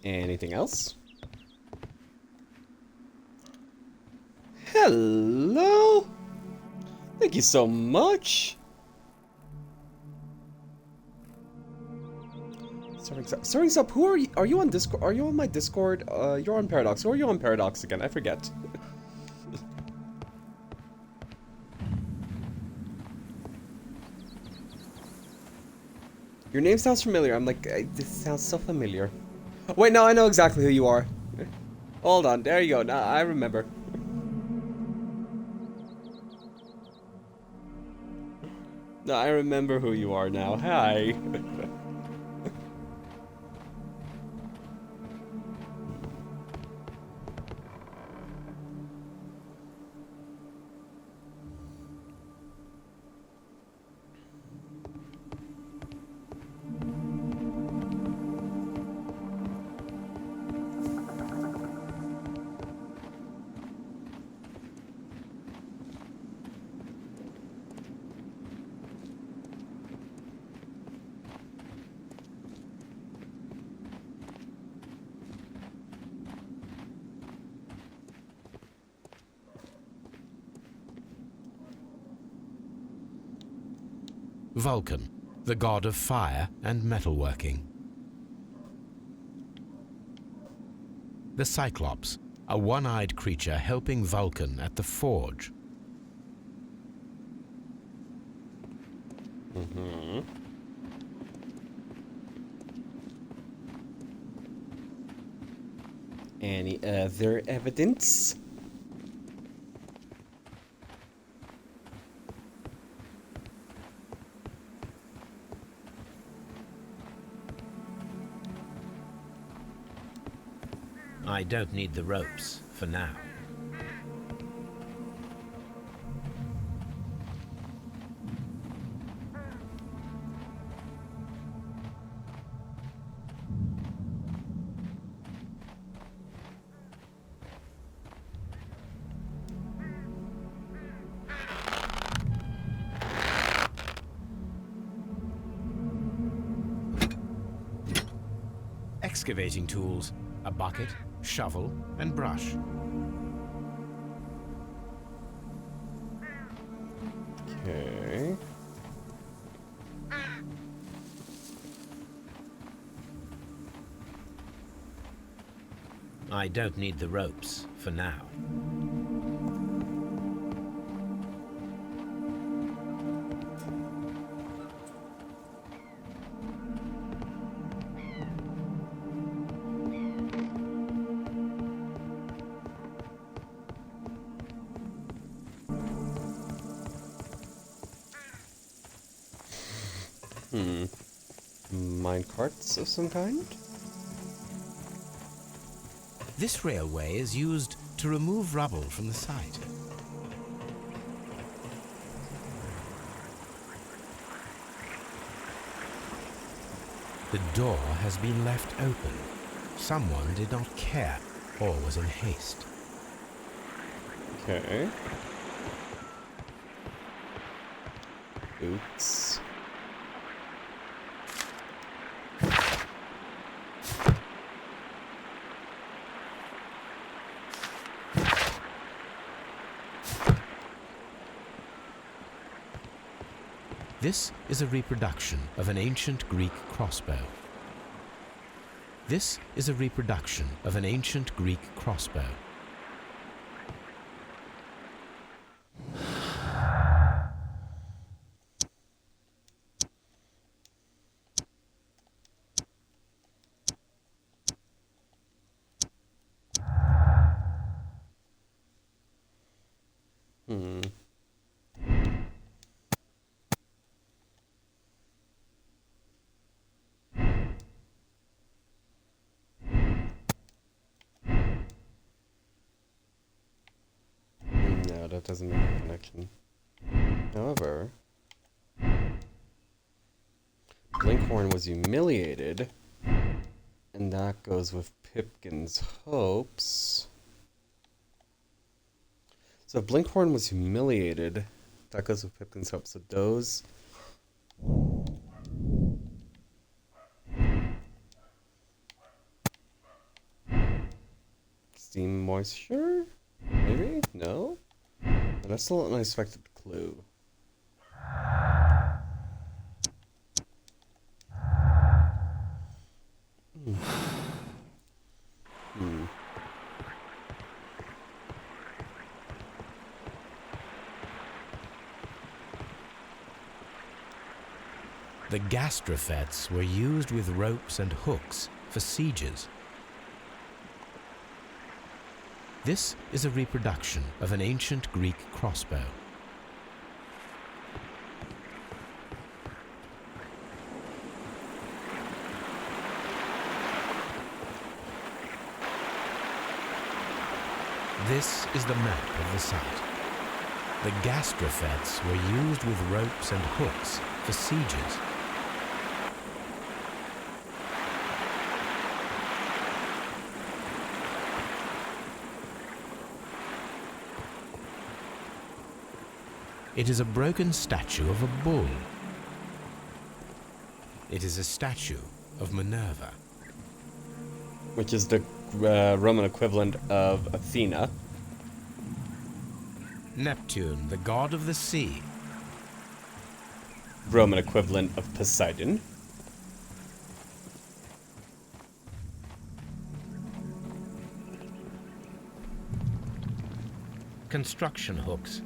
Anything else? Hello? Thank you so much. Starting up, who are you? Are you on Discord? Are you on my Discord? You're on Paradox. Who are you on Paradox again? I forget. Your name sounds familiar. I'm like, this sounds so familiar. Wait, no, I know exactly who you are. Hold on, there you go. Now I remember. No, I remember who you are now. Hi. Vulcan, the god of fire and metalworking. The Cyclops, a one-eyed creature helping Vulcan at the forge. Any other evidence? I don't need the ropes for now. Excavating tools, a bucket, shovel, and brush. Okay. I don't need the ropes for now. Minecarts of some kind? This railway is used to remove rubble from the site. The door has been left open. Someone did not care or was in haste. Okay. Oops. This is a reproduction of an ancient Greek crossbow. This is a reproduction of an ancient Greek crossbow. No, that doesn't make a connection. However, Blinkhorn was humiliated, and that goes with Pipkin's hopes. So if Blinkhorn was humiliated, that goes with Pipkin's hopes. So those... Steam moisture? Maybe? No? But that's still an unexpected clue. The gastrofets were used with ropes and hooks for sieges. This is a reproduction of an ancient Greek crossbow. This is the map of the site. The gastrofets were used with ropes and hooks for sieges. It is a broken statue of a bull. It is a statue of Minerva. Which is the Roman equivalent of Athena. Neptune, the god of the sea. Roman equivalent of Poseidon. Construction hooks.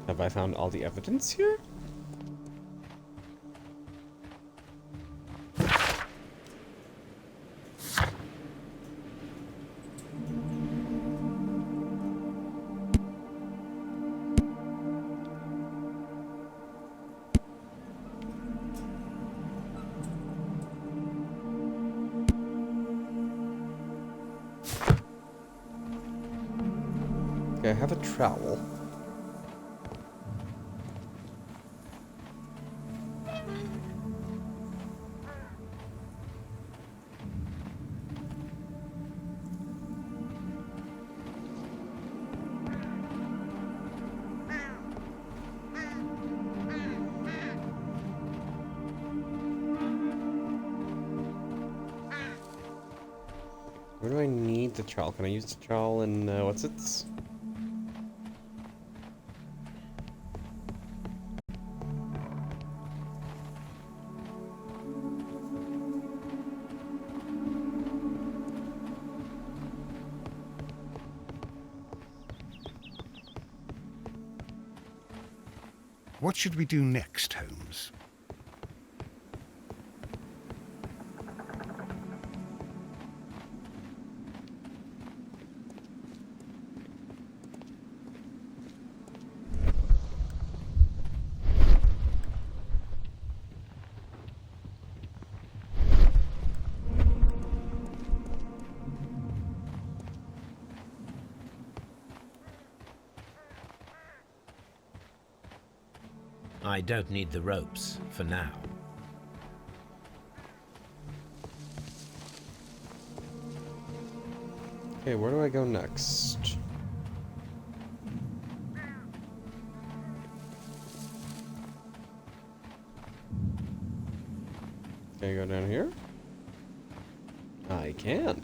Have I found all the evidence here? Okay, I have a trowel. Where do I need the trowel? Can I use the trowel in, what's it? What should we do next, Holmes? I don't need the ropes for now. Okay, where do I go next? Can I go down here? I can.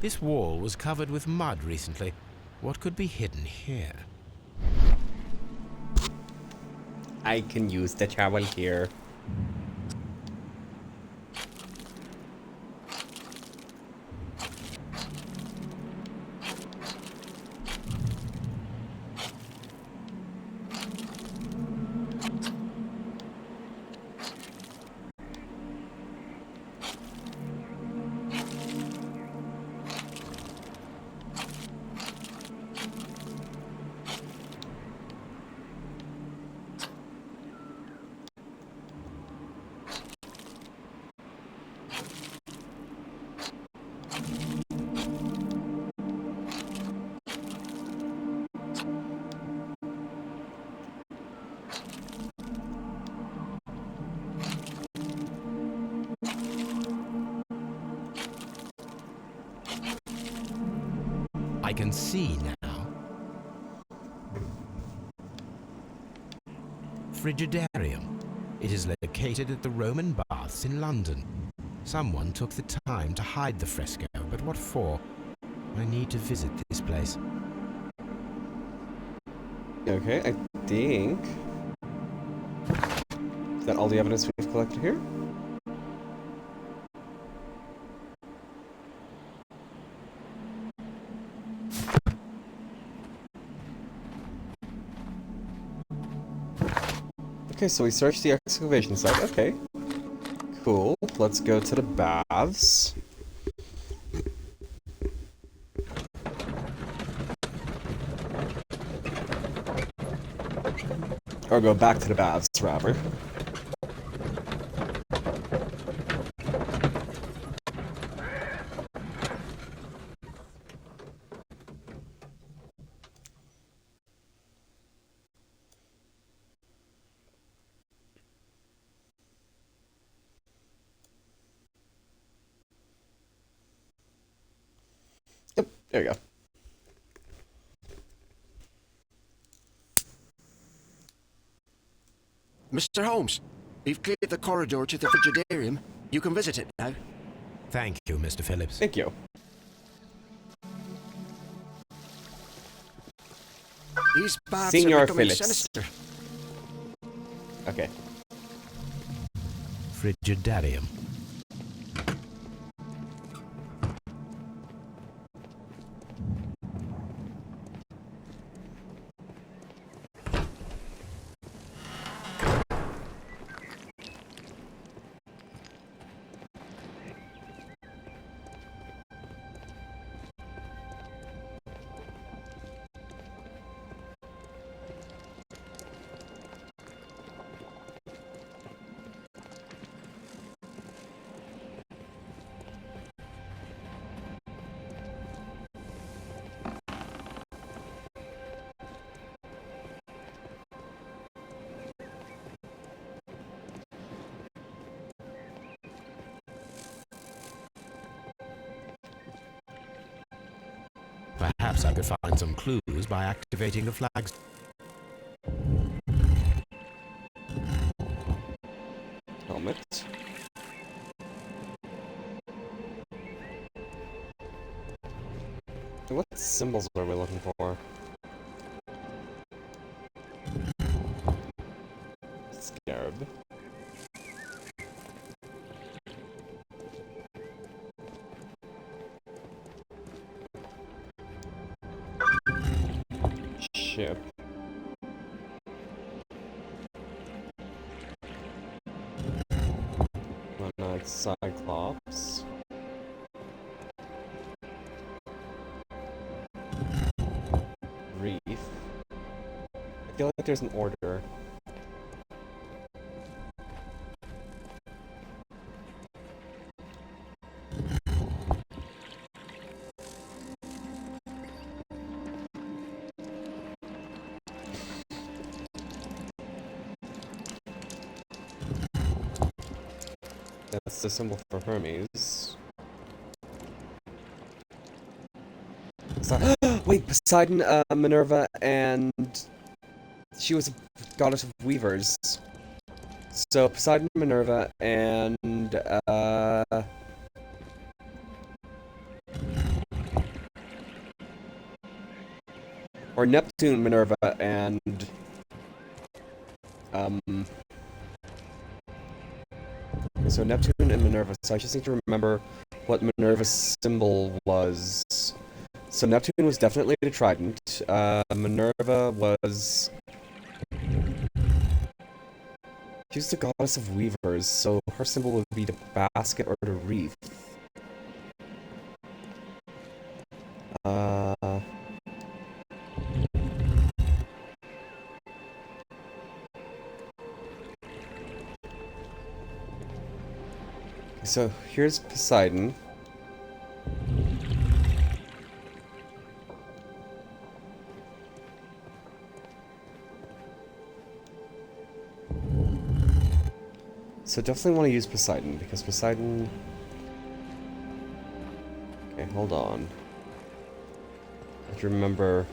This wall was covered with mud recently. What could be hidden here? I can use the trowel here. I can see now. Frigidarium. It is located at the Roman Baths in London. Someone took the time to hide the fresco, but what for? I need to visit this place. Okay, I think... Is that all the evidence we've collected here? Okay, so we searched the excavation site. Okay. Cool. Let's go to the baths. Or go back to the baths, rather. Yep, there you go. Mr. Holmes, we've cleared the corridor to the Frigidarium. You can visit it now. Thank you, Mr. Phillips. Thank you. These baths Senior are becoming Phillips. sinister. Okay. Frigidarium. Perhaps I could find some clues by activating the flags. Helmet. What symbols are we looking for? Scarab. Ship. That's Cyclops. Reef. I feel like there's an order. That's the symbol for Hermes. Wait, Poseidon, Minerva, and she was a goddess of weavers. So Poseidon, Minerva, and or Neptune, Minerva, and so Neptune and Minerva. So I just need to remember what Minerva's symbol was. So Neptune was definitely the trident. Minerva was... She's the goddess of weavers, so her symbol would be the basket or the reef. So here's Poseidon. So definitely want to use Poseidon, because Poseidon... Okay, hold on. I have to remember...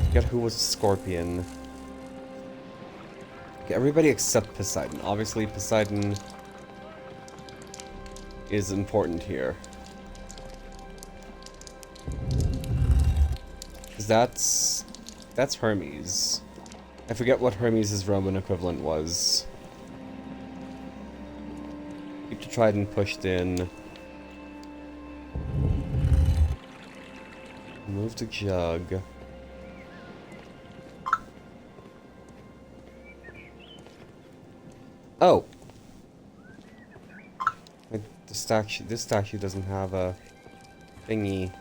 Forget who was Scorpion. Okay, everybody except Poseidon. Obviously, Poseidon is important here. Because that's Hermes. I forget what Hermes' Roman equivalent was. Keep the trident pushed in. Move the jug. Oh! This statue doesn't have a thingy.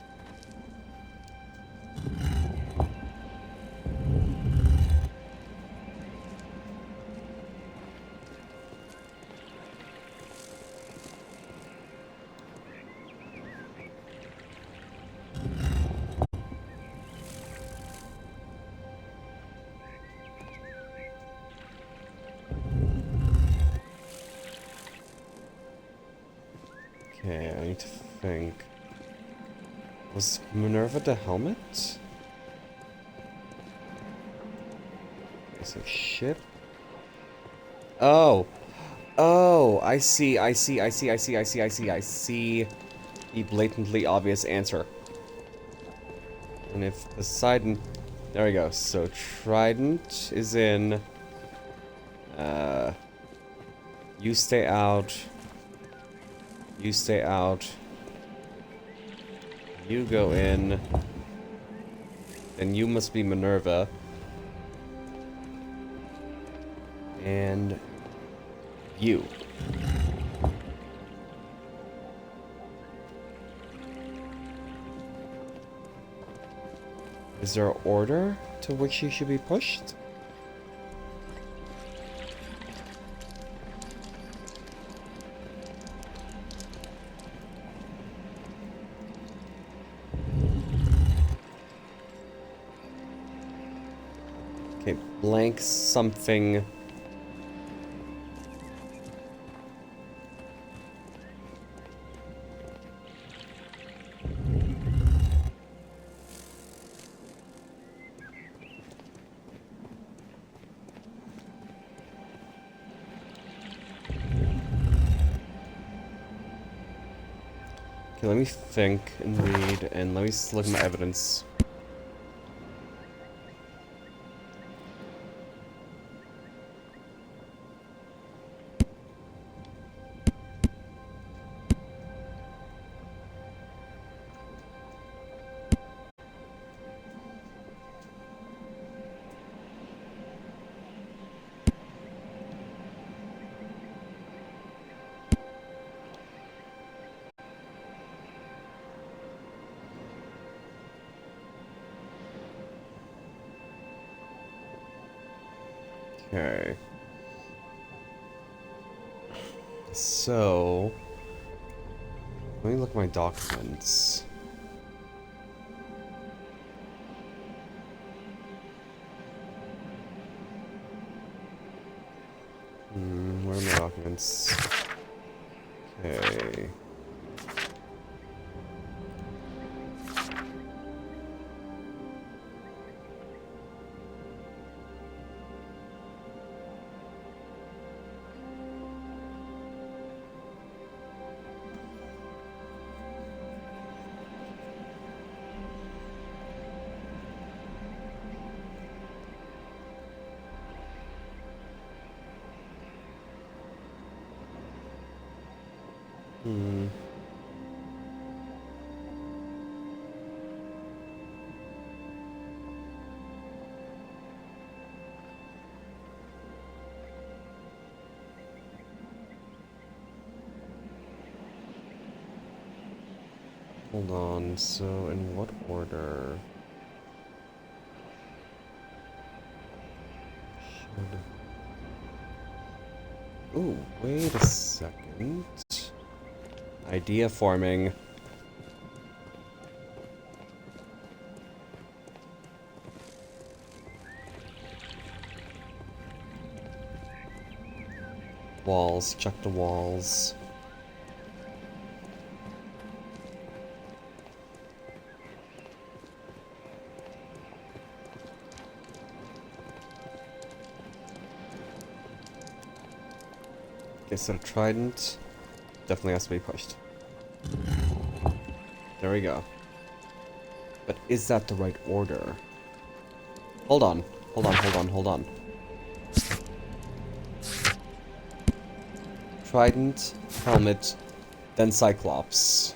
Okay, I need to think. Was Minerva the helmet? Is it ship? Oh! Oh! I see the blatantly obvious answer. And if Poseidon... There we go. So, Trident is in... You stay out. You stay out. You go in. Then you must be Minerva. And... you. Is there an order to which you should be pushed? Okay, blank something. Okay, let me think and read, and let me look at my evidence. Okay. So, let me look at my documents. Where are my documents? Okay. Hold on, so in what order? Ooh, wait a second. Idea forming. Walls, check the walls. Okay, so the trident definitely has to be pushed. There we go. But is that the right order? Hold on. Hold on, hold on, hold on. Trident, helmet, then Cyclops.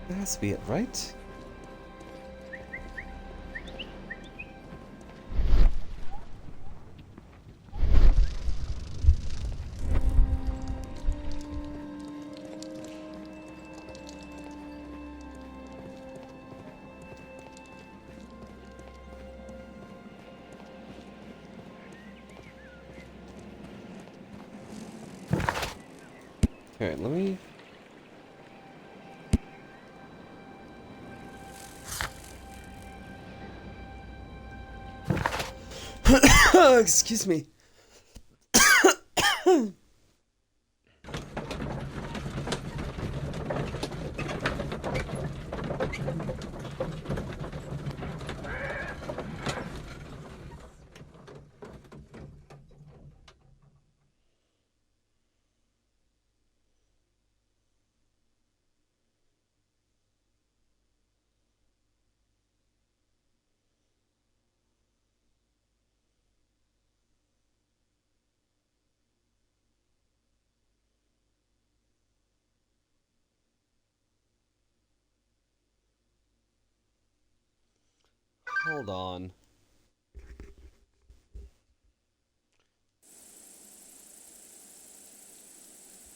That has to be it, right? Okay, let me... Excuse me. Hold on.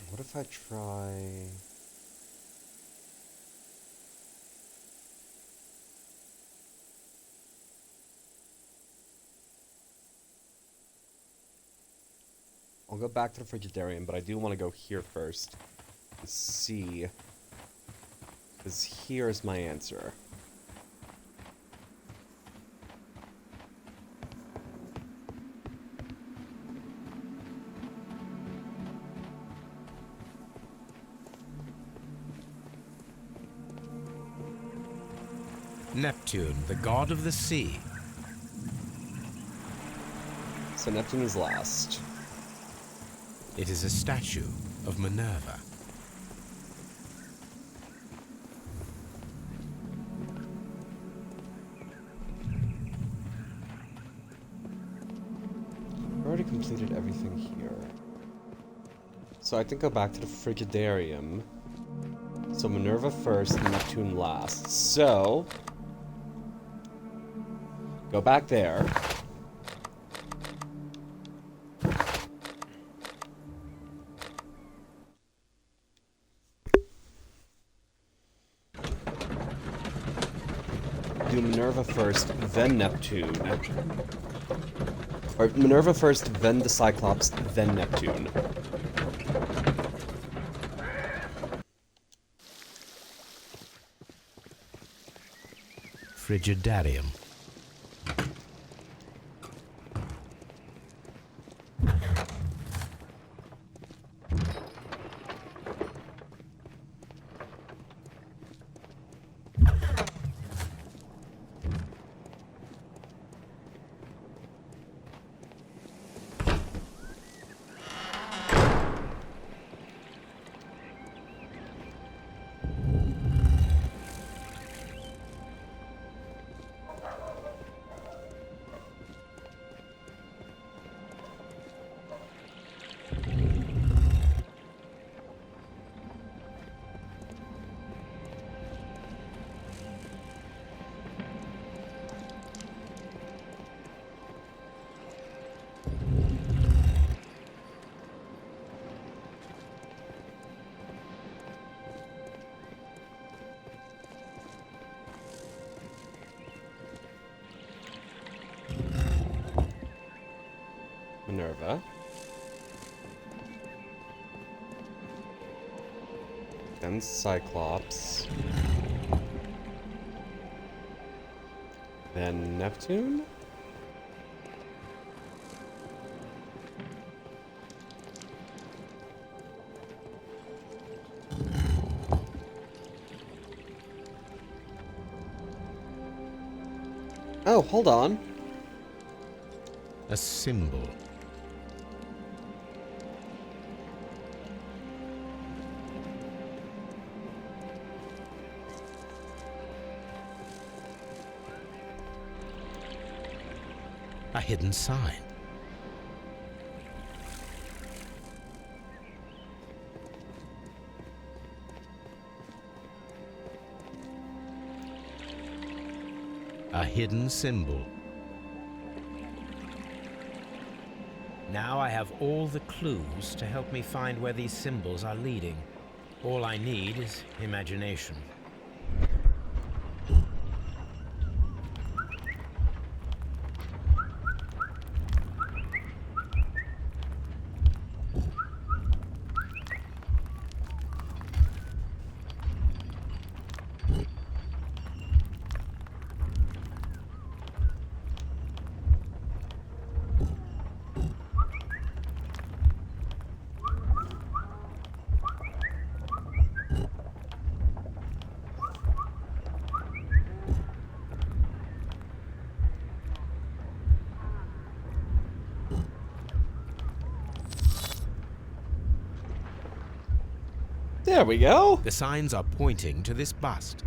What if I try... I'll go back to the Frigidarium, but I do want to go here first. And see. Because here's my answer. Neptune, the god of the sea. So Neptune is last. It is a statue of Minerva. already completed everything here. So I think go back to the Frigidarium. So Minerva first, Neptune last. So go back there. Do Minerva first, then Neptune. Or Minerva first, then the Cyclops, then Neptune. Frigidarium. Minerva. Then Cyclops. Then Neptune? Oh, hold on. A symbol. A hidden sign. A hidden symbol. Now I have all the clues to help me find where these symbols are leading. All I need is imagination. There we go. The signs are pointing to this bust.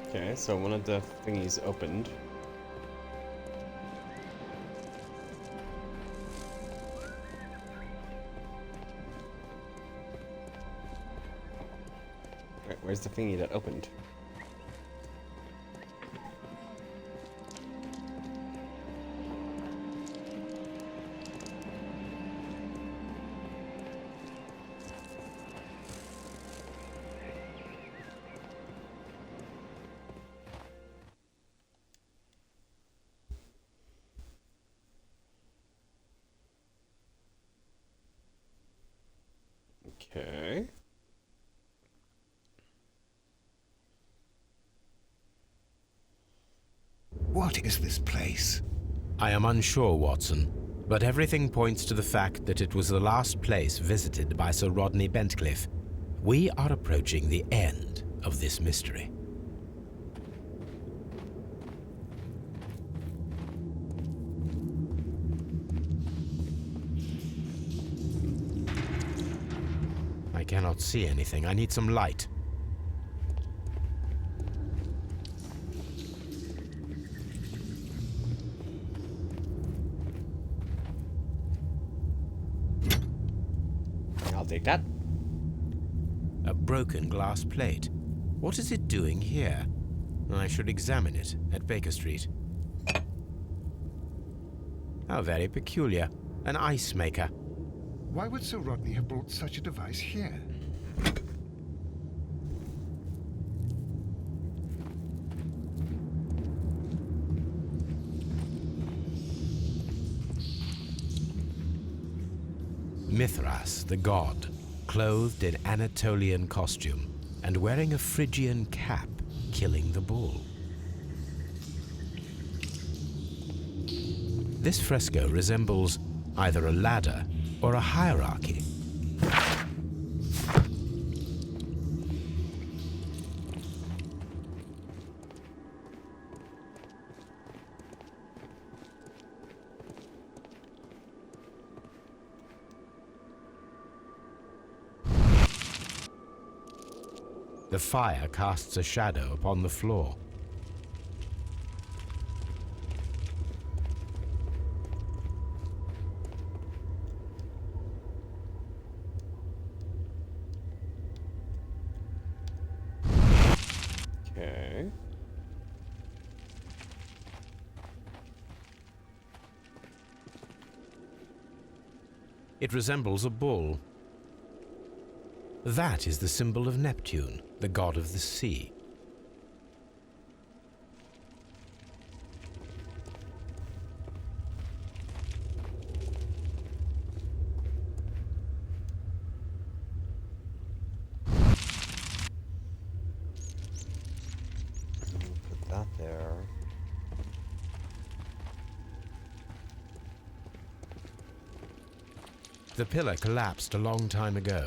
Okay, so one of the thingies opened. Right, where's the thingy that opened? Okay. What is this place? I am unsure, Watson, but everything points to the fact that it was the last place visited by Sir Rodney Bentcliffe. We are approaching the end of this mystery. I cannot see anything. I need some light. I'll take that. A broken glass plate. What is it doing here? I should examine it at Baker Street. How very peculiar. An ice maker. Why would Sir Rodney have brought such a device here? Mithras, the god, clothed in Anatolian costume and wearing a Phrygian cap, killing the bull. This fresco resembles either a ladder or a hierarchy. The fire casts a shadow upon the floor. Okay. It resembles a bull. That is the symbol of Neptune, the god of the sea. Put that there. The pillar collapsed a long time ago.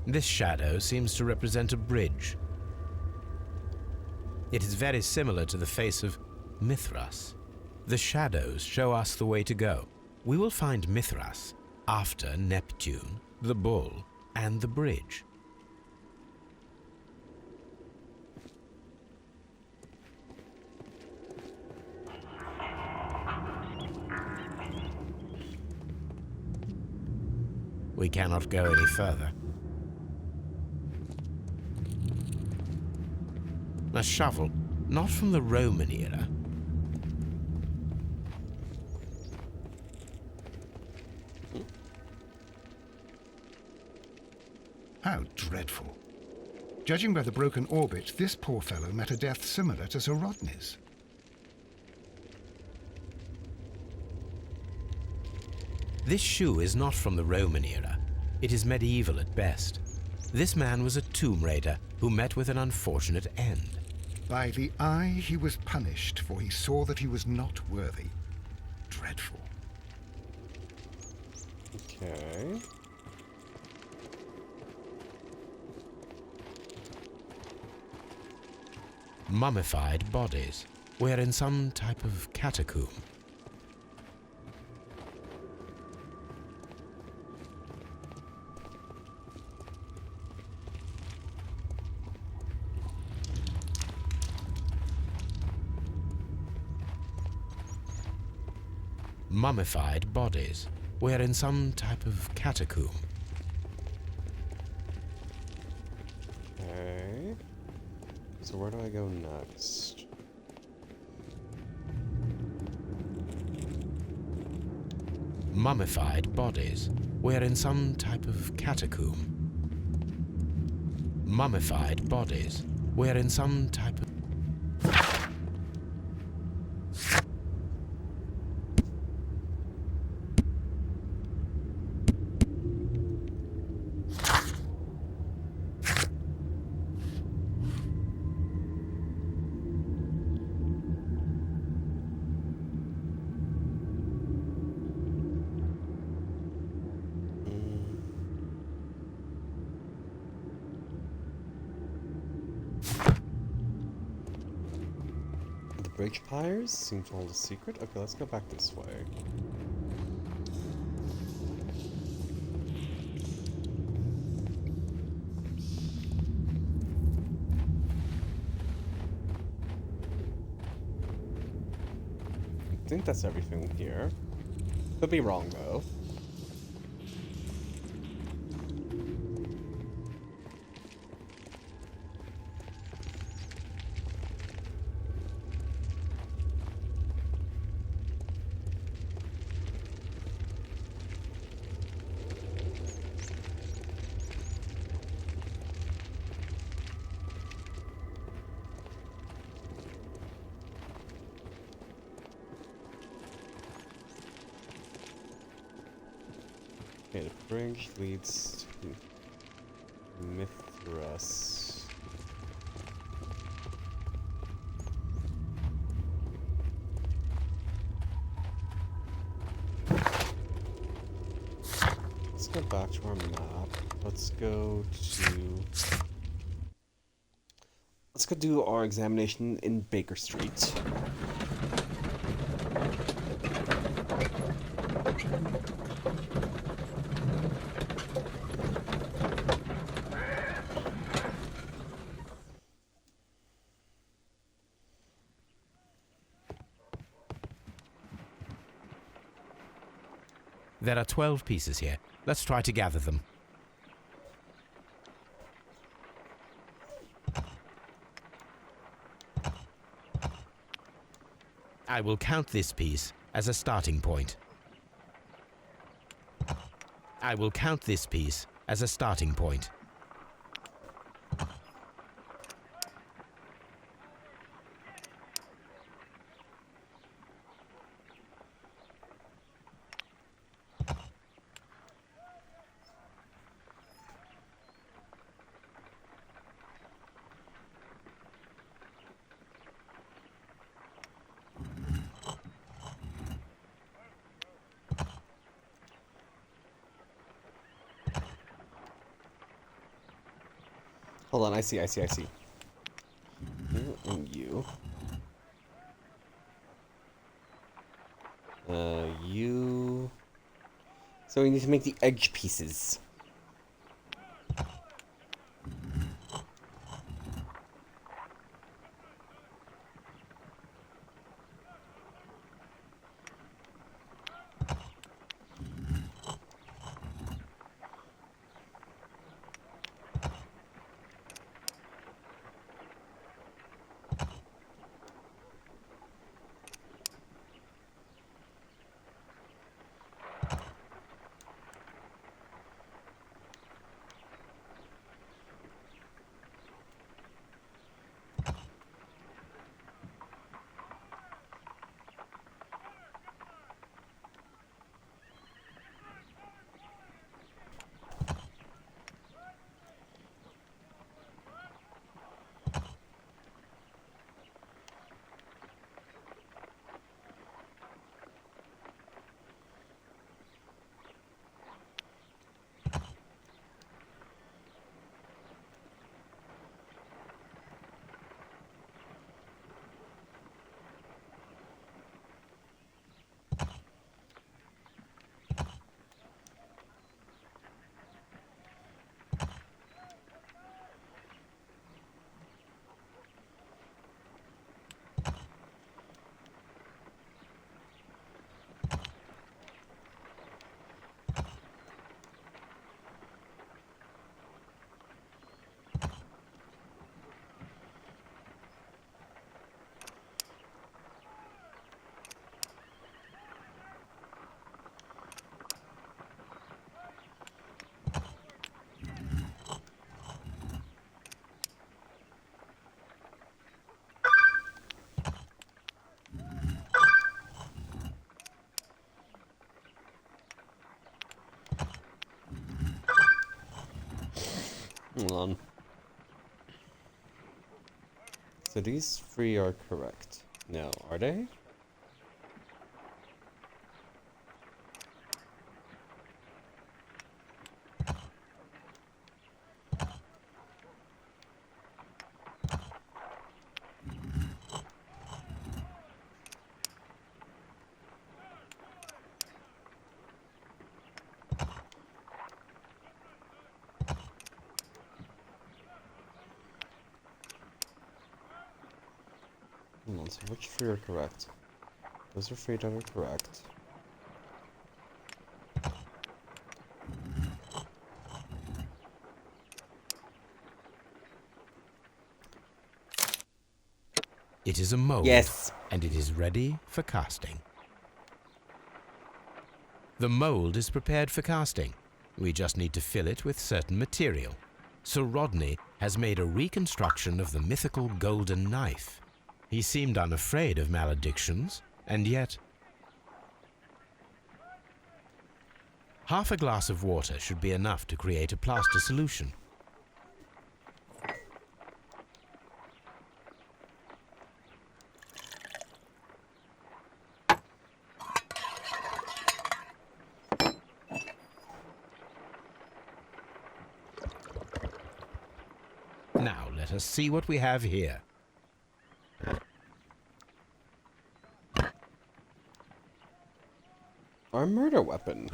This shadow seems to represent a bridge. It is very similar to the face of Mithras. The shadows show us the way to go. We will find Mithras after Neptune, the bull, and the bridge. We cannot go any further. A shovel, not from the Roman era. How dreadful. Judging by the broken orbit, this poor fellow met a death similar to Sir Rodney's. This shoe is not from the Roman era. It is medieval at best. This man was a tomb raider who met with an unfortunate end. By the eye he was punished, for he saw that he was not worthy. Dreadful. Okay. Mummified bodies. We're in some type of catacomb. Mummified bodies. We're in some type of catacomb. Okay. So where do I go next? Mummified bodies. We're in some type of catacomb. mummified bodies. We're in some type of... The bridge pyres seem to hold a secret. Okay, let's go back this way. I think that's everything here. Could be wrong, though. Okay, the bridge leads to Mithras. Let's go back to our map. Let's go do our examination in Baker Street. There are 12 pieces here. Let's try to gather them. I will count this piece as a starting point. I will count this piece as a starting point. Hold on, I see. You and you. You... So we need to make the edge pieces. Hold on. So these three are correct. No, are they? Hold on, so which three are correct? Those are three that are correct. It is a mold. Yes! And it is ready for casting. The mold is prepared for casting. We just need to fill it with certain material. Sir Rodney has made a reconstruction of the mythical golden knife. He seemed unafraid of maledictions, and yet... Half a glass of water should be enough to create a plaster solution. Now let us see what we have here. Our murder weapon.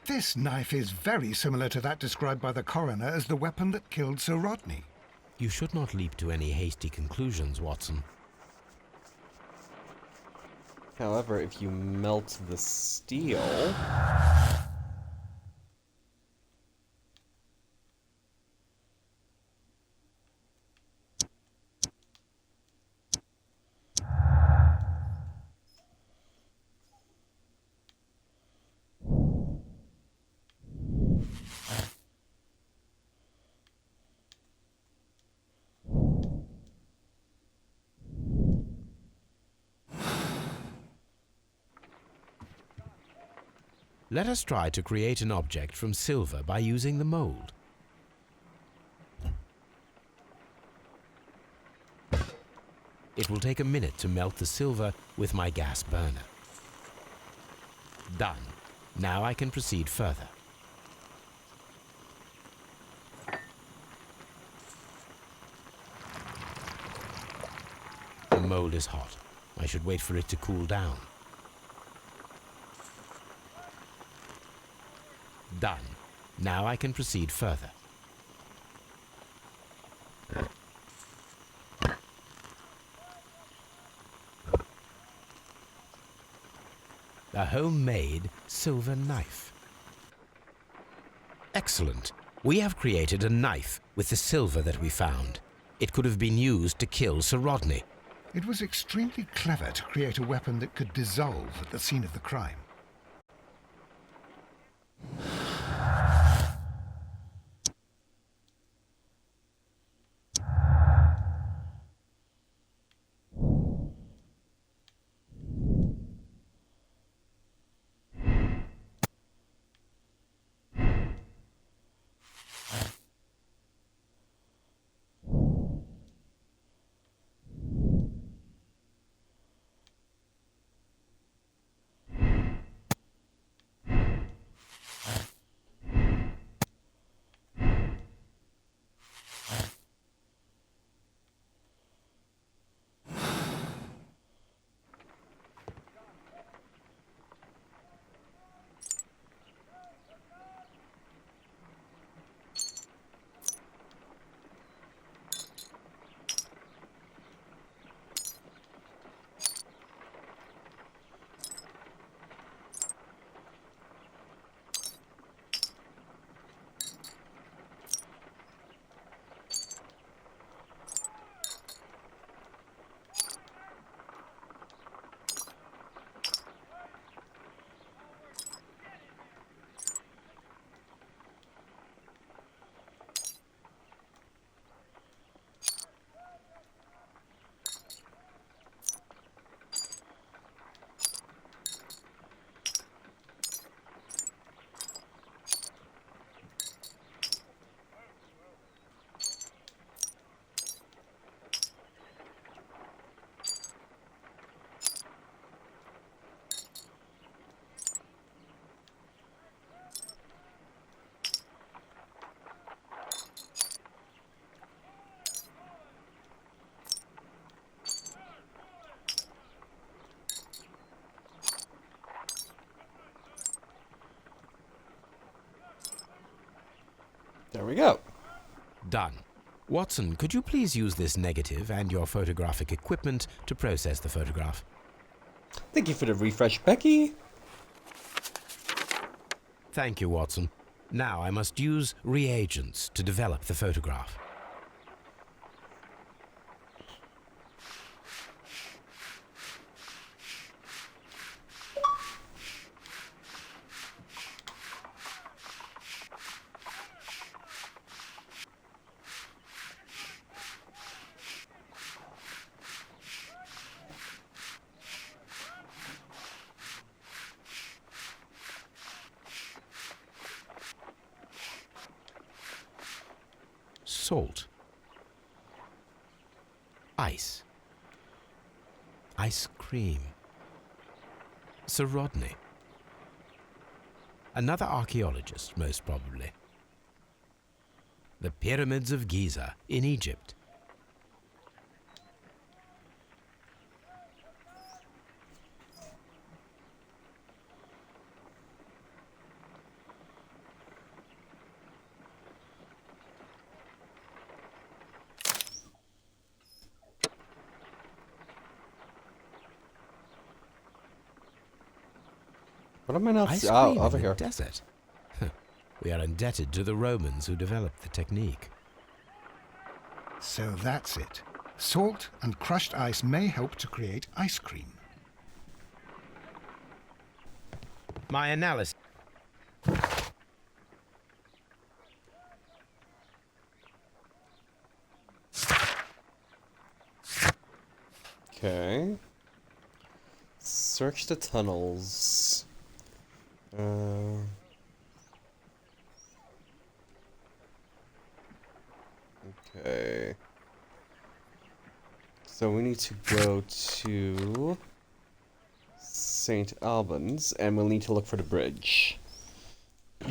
This knife is very similar to that described by the coroner as the weapon that killed Sir Rodney. You should not leap to any hasty conclusions, Watson. However, if you melt the steel... Let us try to create an object from silver by using the mold. It will take a minute to melt the silver with my gas burner. Done. Now I can proceed further. The mold is hot. I should wait for it to cool down. Done. Now I can proceed further. A homemade silver knife. Excellent. We have created a knife with the silver that we found. It could have been used to kill Sir Rodney. It was extremely clever to create a weapon that could dissolve at the scene of the crime. we go. Done. Watson, could you please use this negative and your photographic equipment to process the photograph? Thank you for the refresh, Becky. Thank you, Watson. Now I must use reagents to develop the photograph. Salt. Ice. Ice cream. Sir Rodney. Another archaeologist, most probably. The Pyramids of Giza in Egypt. What am I not Ice seeing? cream Oh, over in the here. desert. We are indebted to the Romans who developed the technique. So that's it. Salt and crushed ice may help to create ice cream. My analysis. Okay. Search the tunnels. Okay. So we need to go to St. Albans, and we'll need to look for the bridge. I'm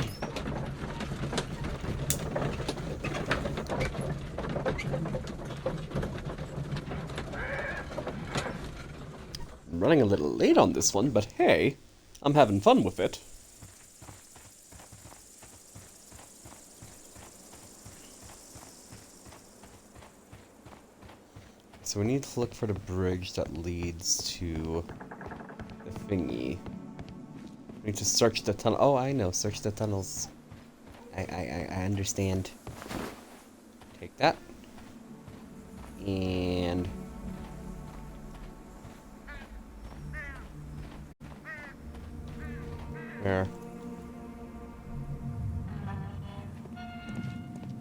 running a little late on this one, but hey, I'm having fun with it. So we need to look for the bridge that leads to the thingy. We need to search the tunnel. Oh, I know. Search the tunnels. I understand. Take that. And... Where?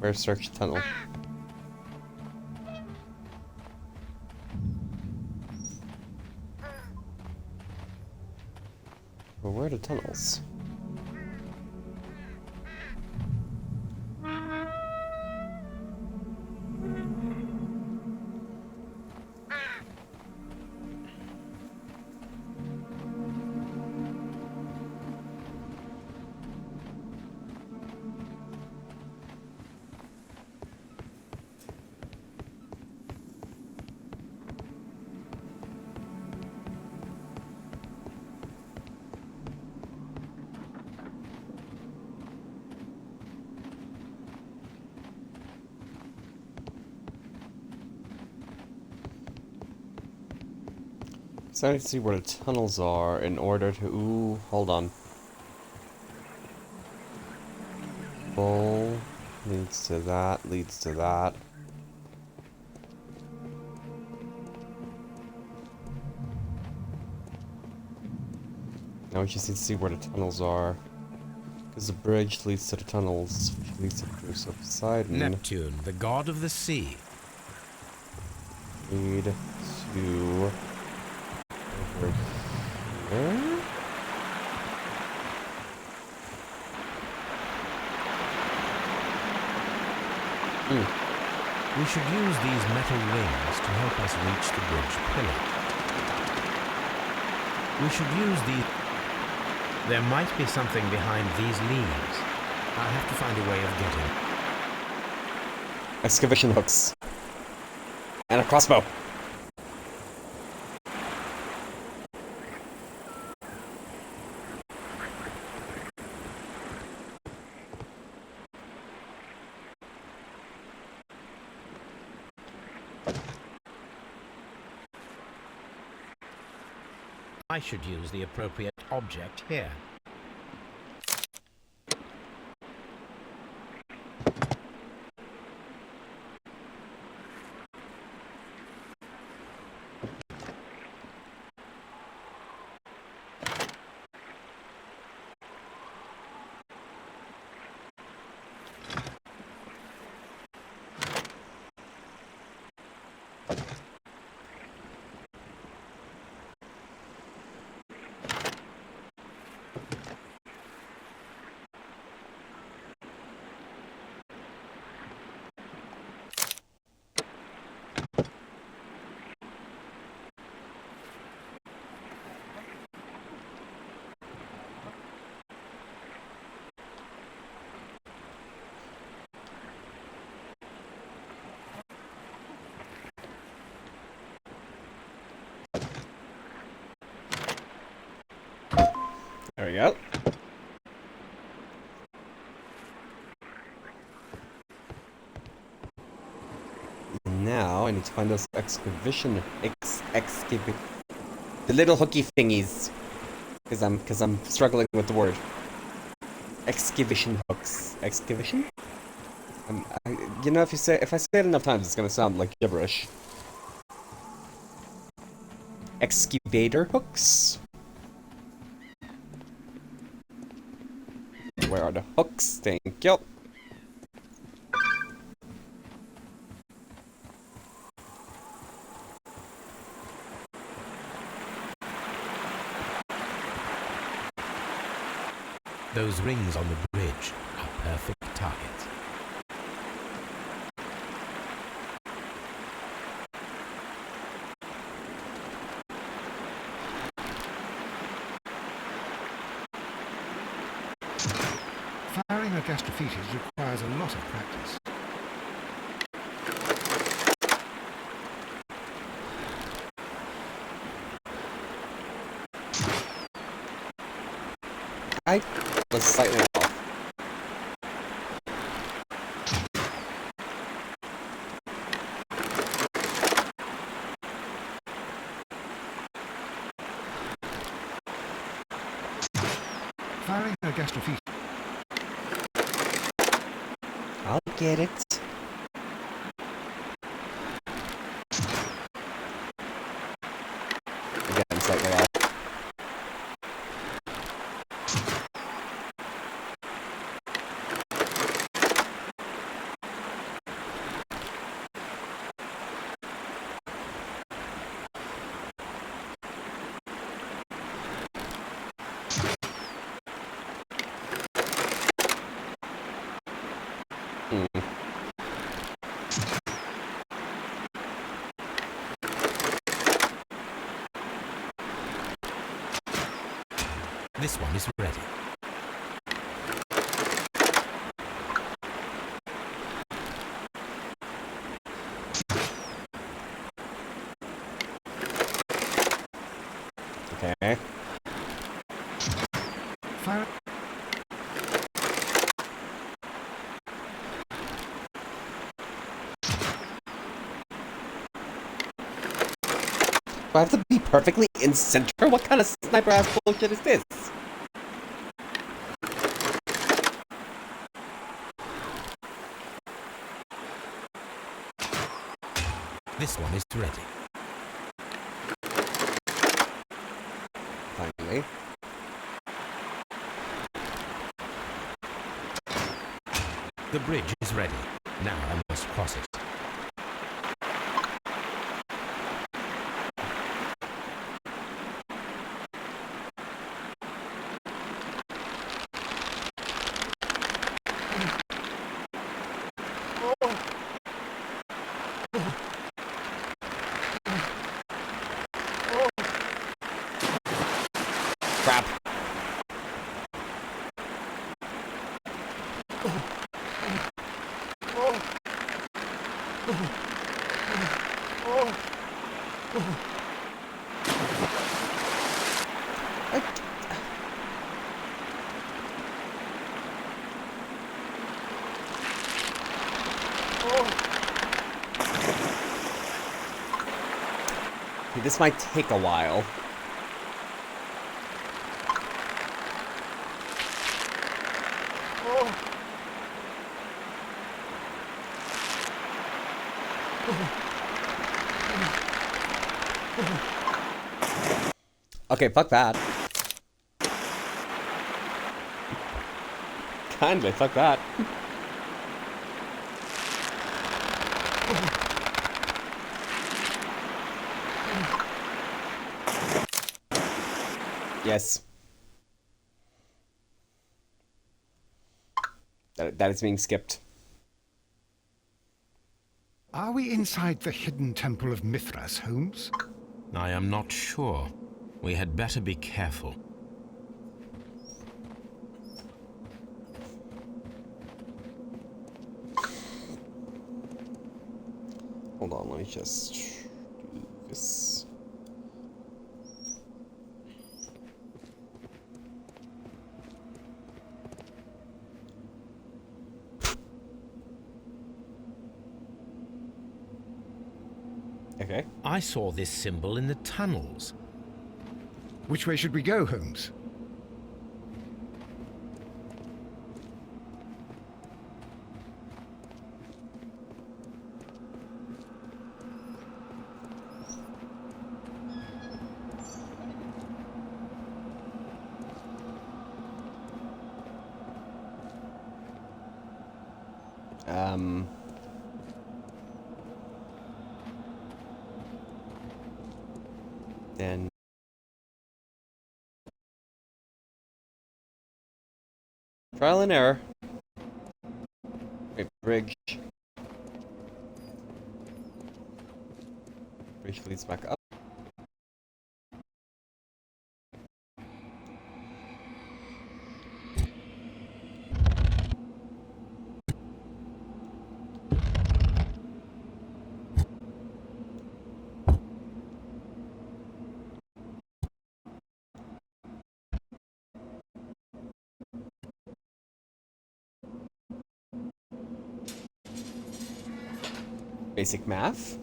Where's search tunnel? Well, where are the tunnels? So I need to see where the tunnels are in order to... Ooh, hold on. Bowl leads to that, leads to that. Now we just need to see where the tunnels are. Because the bridge leads to the tunnels, which leads to Bruce of Poseidon. Neptune, the god of the sea. Lead to... over here? We should use these metal rings to help us reach the bridge pillar. We should use these... There might be something behind these leaves. I'll have to find a way of getting... Excavation hooks. And a crossbow. I should use the appropriate object here. There we go. Now I need to find those the little hooky thingies, because I'm struggling with the word. Excavation hooks. Excavation? You know, if I say it enough times, it's gonna sound like gibberish. Excavator hooks. Where are the hooks? Thank you. Those rings on the bridge are perfect targets. Firing a gastrophetes requires a lot of practice. I was slightly off. Firing a gastrophetes. I'll get it. Again, slightly off. This one is ready. Okay. Fire. Do I have to be perfectly in center? What kind of sniper-ass bullshit is this? This one is ready. Finally. The bridge is ready. Now I must cross it. Crap. This might take a while. Okay, fuck that. Kindly, fuck that. Yes. That is being skipped. Are we inside the hidden temple of Mithras, Holmes? I am not sure. We had better be careful. Hold on, let me just do this. Okay. I saw this symbol in the tunnels. Which way should we go, Holmes? Then trial and error. Wait, bridge. Bridge leads back up. Basic math.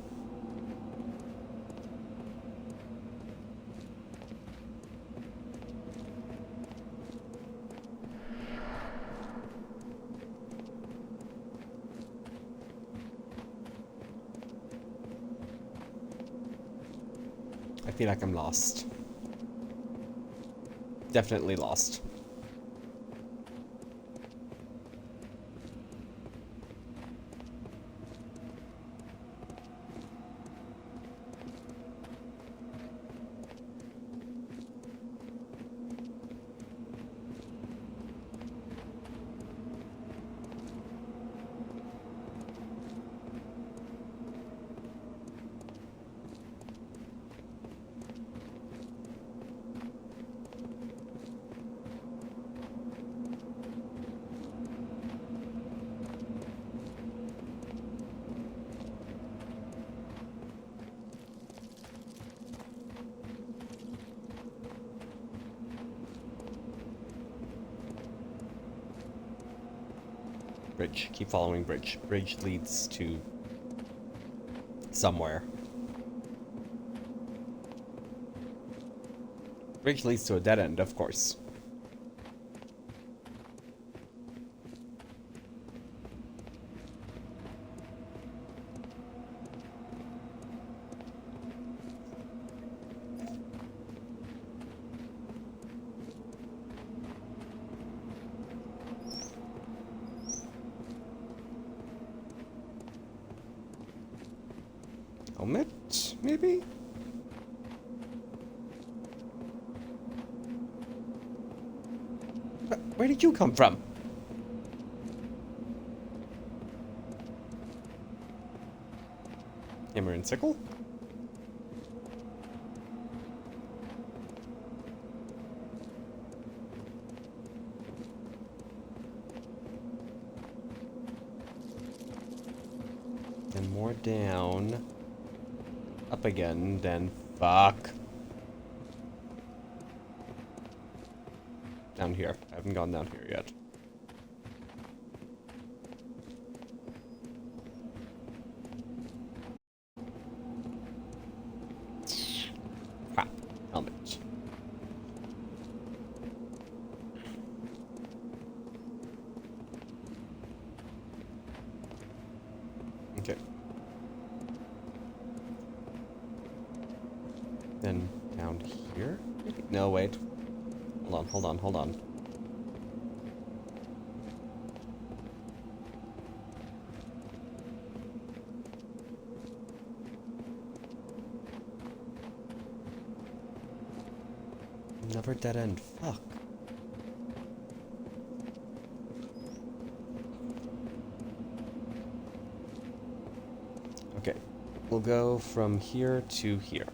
I feel like I'm lost. Definitely lost. Bridge. Keep following bridge. Bridge leads to somewhere. Bridge leads to a dead end, of course. Helmet, maybe? Where did you come from? Hammer and sickle? And more down. Up again, then fuck. Down here. I haven't gone down here yet. Crap. Helmet. Okay. Then down here? Maybe? No, wait. Hold on, hold on, hold on. Another dead end. Fuck. Okay. We'll go from here to here.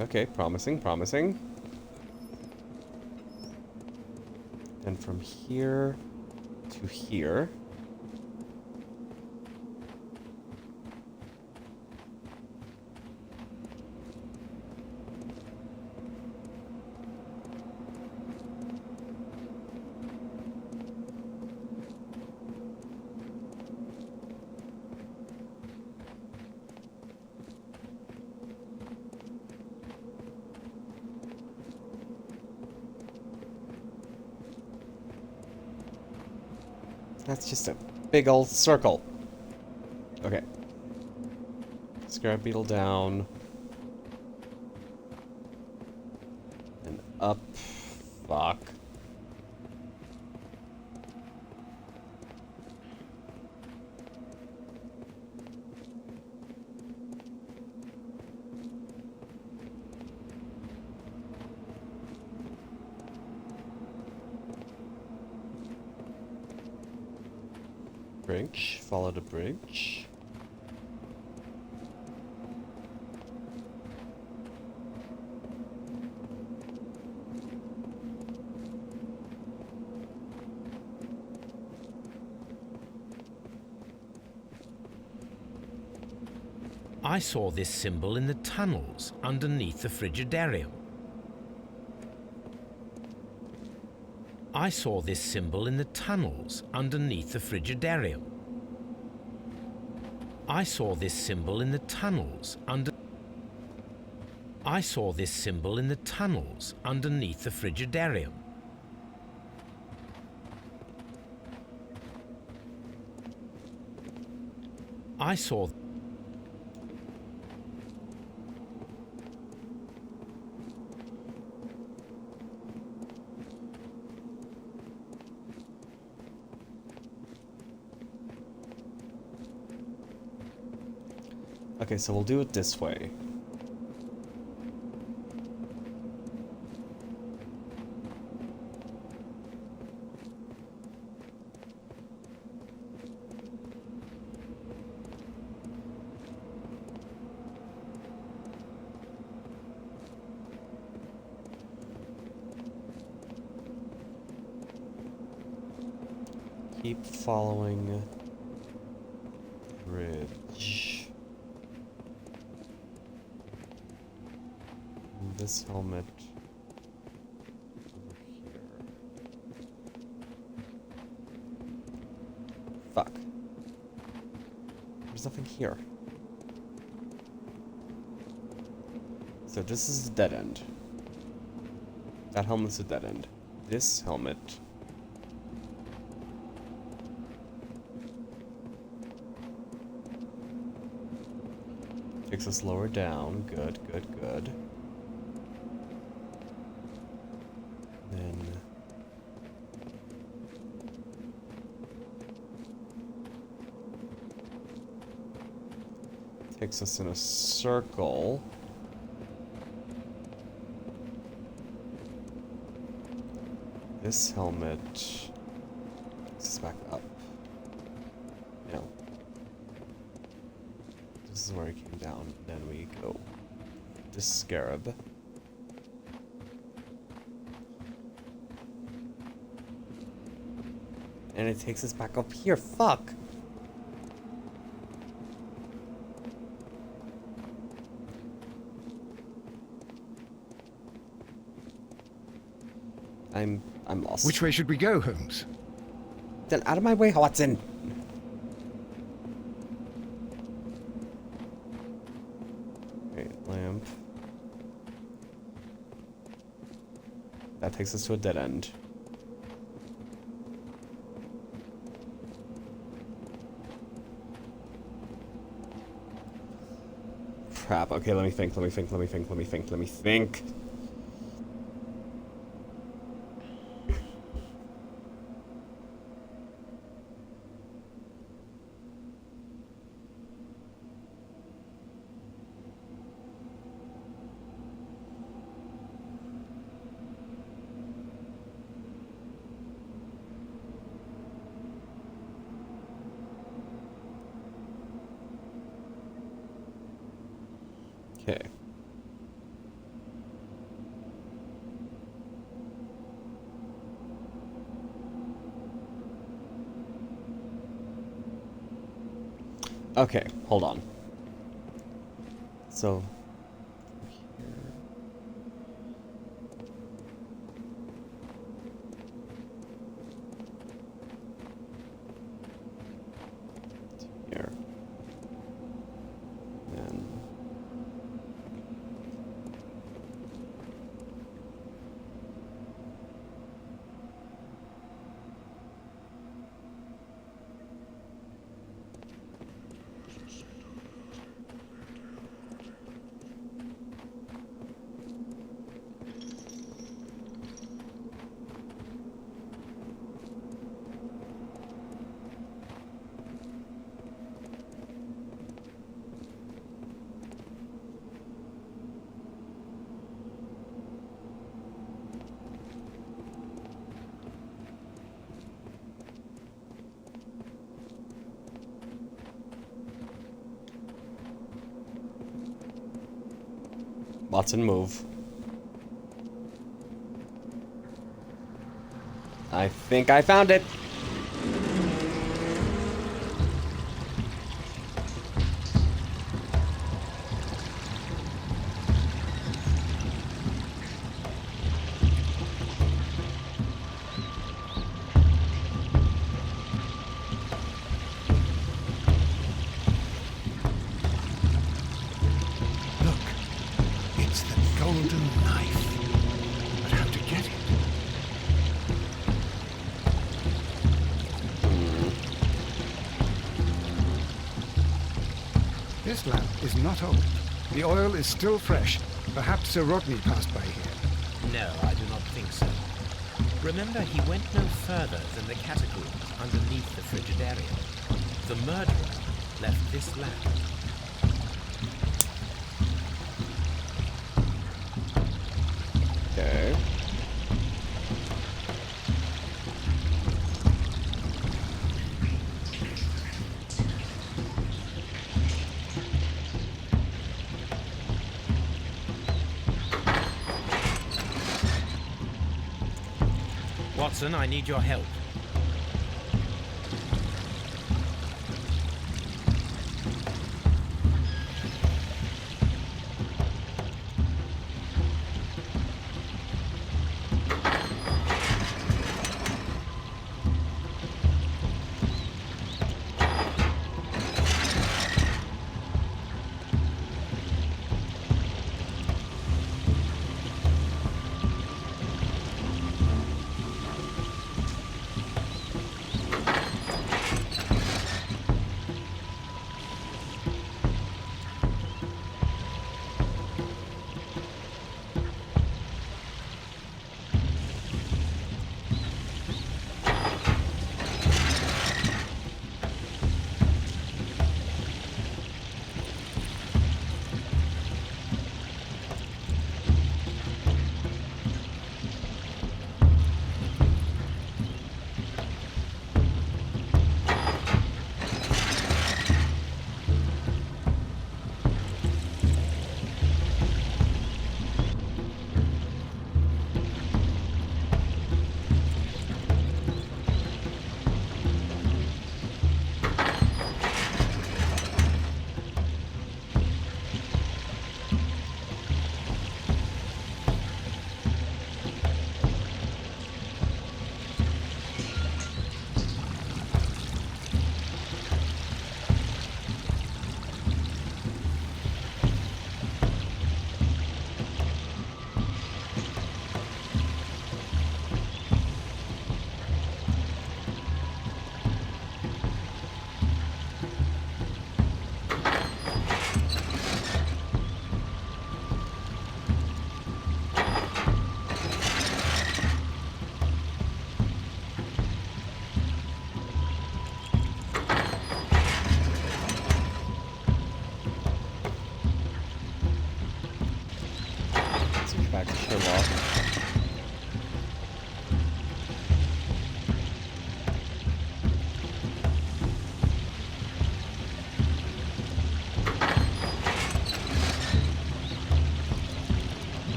Okay, promising, promising. And from here to here. That's just a big old circle. Okay. Scarab beetle down. And up. Fuck. Bridge. Follow the bridge. I saw this symbol in the tunnels underneath the Frigidarium. I saw this symbol in the tunnels underneath the Frigidarium. I saw this symbol in the tunnels under... I saw this symbol in the tunnels underneath the Frigidarium. I saw... Okay, so we'll do it this way. Keep following bridge. And this helmet over here. Fuck. There's nothing here. So this is the dead end. That helmet's a dead end. This helmet takes us lower down. Good, good, good. Then takes us in a circle. This helmet takes us back up. No. This is where we came down. Then we go this scarab. And it takes us back up here. Fuck! I'm lost. Which way should we go, Holmes? Then out of my way, Watson! Okay, lamp. That takes us to a dead end. crap. Okay, let me think. Okay. Okay, hold on. So, here. And Watson, move. I think I found it. Look, it's the golden knife. But how to get it? This lamp is not old. The oil is still fresh. Perhaps Sir Rodney passed by here. No, I do not think so. Remember, he went no further than the catacombs underneath the Frigidarium. The murderer left this lamp. Okay. Watson, I need your help.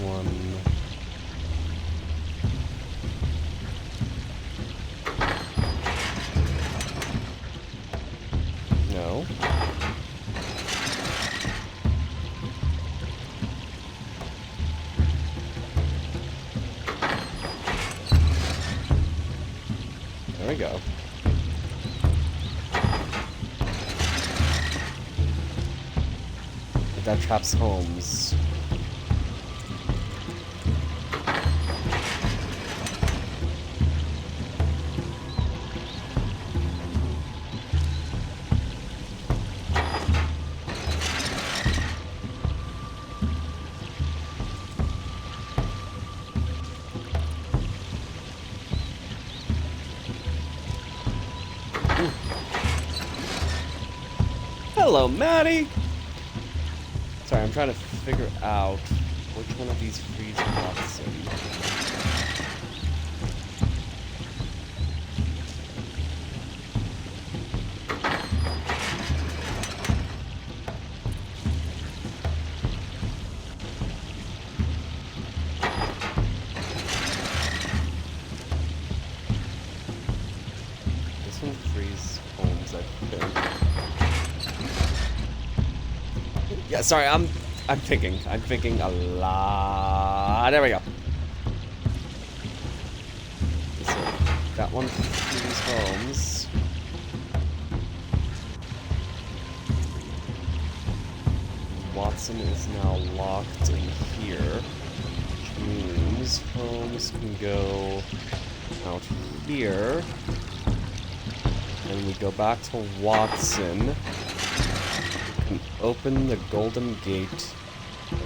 one. No. There we go. That traps Holmes. Hello, Maddie! Sorry, I'm trying to figure out which one of these frees Watson. This one frees Holmes, I think. Yeah, sorry, I'm thinking. I'm thinking a lot. There we go. So that one frees Holmes. Watson is now locked in here, which means Holmes can go out here, and we go back to Watson. We can open the golden gate,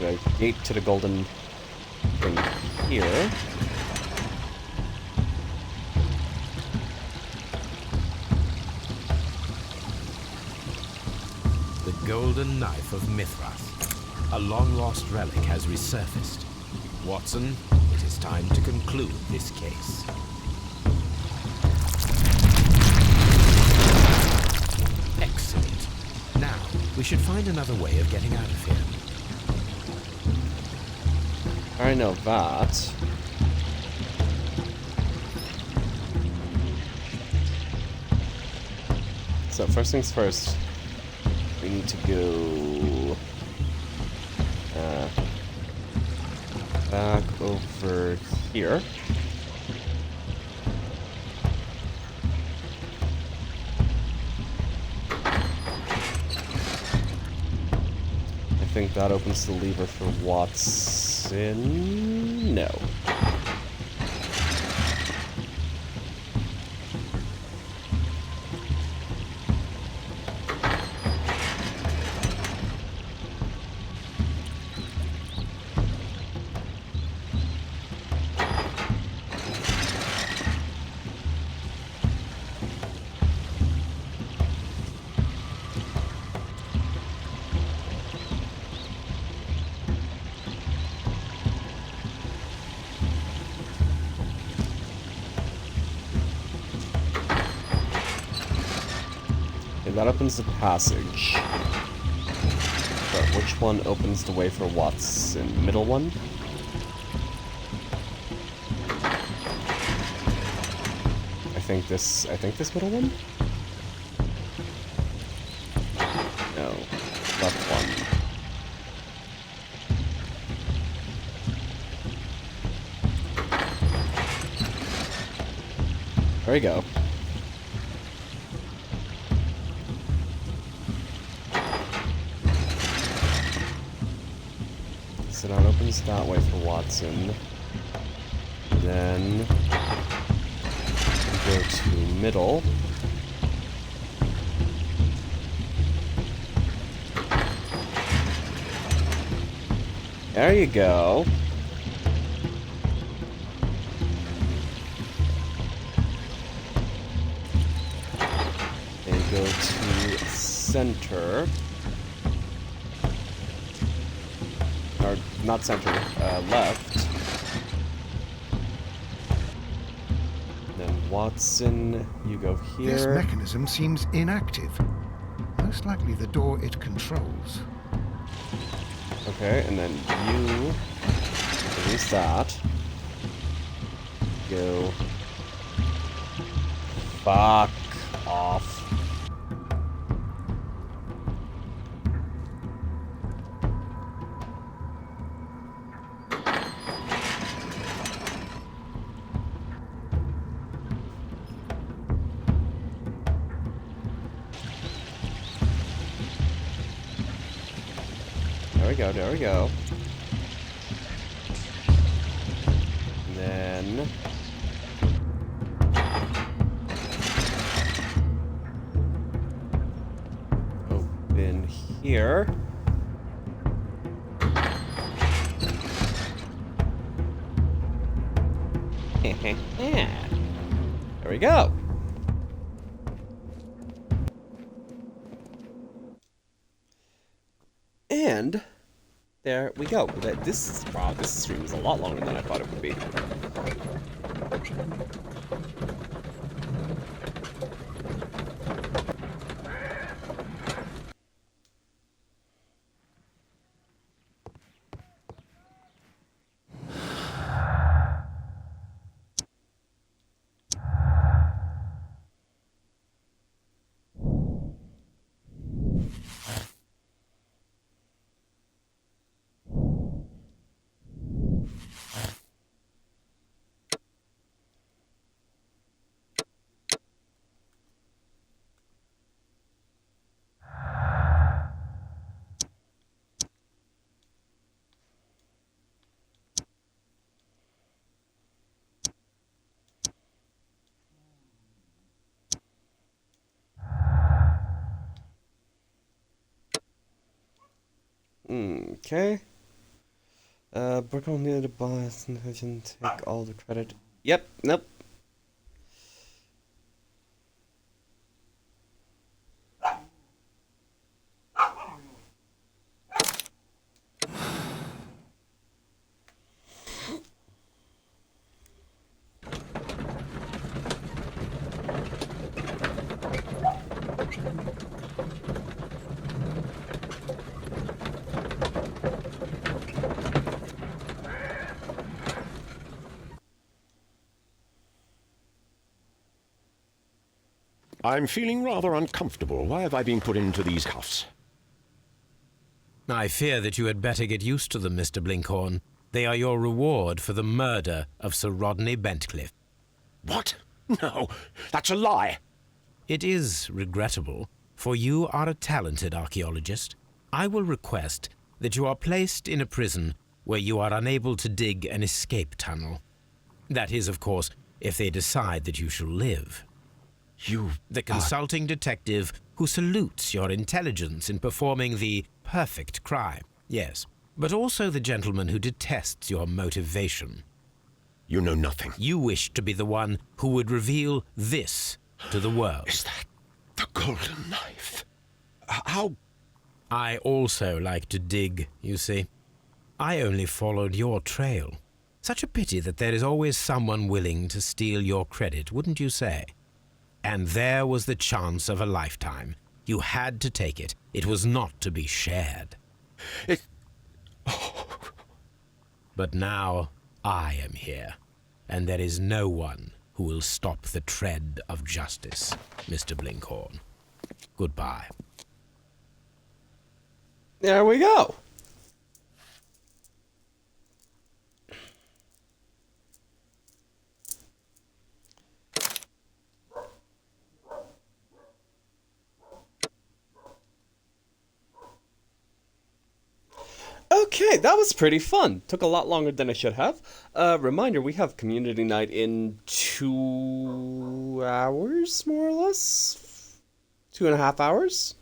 the gate to the golden thing here. The golden knife of Mithras, a long-lost relic, has resurfaced. Watson, it is time to conclude this case. Excellent. Now, we should find another way of getting out of here. I know that. So first things first, we need to go back over here. I think that opens the lever for Watson. No. That opens the passage. But which one opens the way for Watson? Middle one? I think this middle one? No. Left one. There we go. So that opens that way for Watson. Then go to middle. There you go. And go to center. Or not center, left. Then Watson, you go here. This mechanism seems inactive. Most likely the door it controls. Okay, and then you Release that. Go. Fuck off. There we go, there we go. And then... open here. There we go. And there we go. Wow, this stream is a lot longer than I thought it would be. Okay. Brooklyn needed to buy and take all the credit. Yep, nope. I'm feeling rather uncomfortable. Why have I been put into these cuffs? I fear that you had better get used to them, Mr. Blinkhorn. They are your reward for the murder of Sir Rodney Bentcliffe. What? No, that's a lie. It is regrettable, for you are a talented archaeologist. I will request that you are placed in a prison where you are unable to dig an escape tunnel. That is, of course, if they decide that you shall live. The consulting detective who salutes your intelligence in performing the perfect crime, yes, but also the gentleman who detests your motivation. You know nothing. You wish to be the one who would reveal this to the world. Is that the golden knife? How? I also like to dig, you see. I only followed your trail. Such a pity that there is always someone willing to steal your credit, wouldn't you say? And there was the chance of a lifetime. You had to take it. It was not to be shared. But now I am here, and there is no one who will stop the tread of justice, Mr. Blinkhorn. Goodbye. There we go. Okay, that was pretty fun. Took a lot longer than it should have. Reminder, we have community night in 2 hours, more or less? 2.5 hours?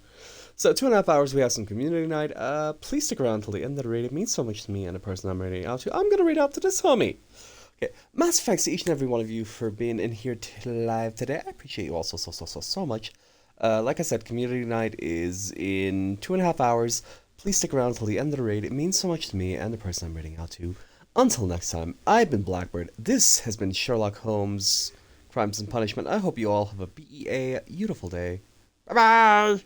So 2.5 hours we have some community night. Please stick around till the end of the raid. It means so much to me and the person I'm raiding out to. I'm gonna raid out to this homie. Okay, massive thanks to each and every one of you for being in here live today. I appreciate you all so much. Like I said, community night is in 2.5 hours. Please stick around until the end of the raid. It means so much to me and the person I'm raiding out to. Until next time, I've been Blackbird. This has been Sherlock Holmes, Crimes and Punishment. I hope you all have a beautiful day. Bye-bye!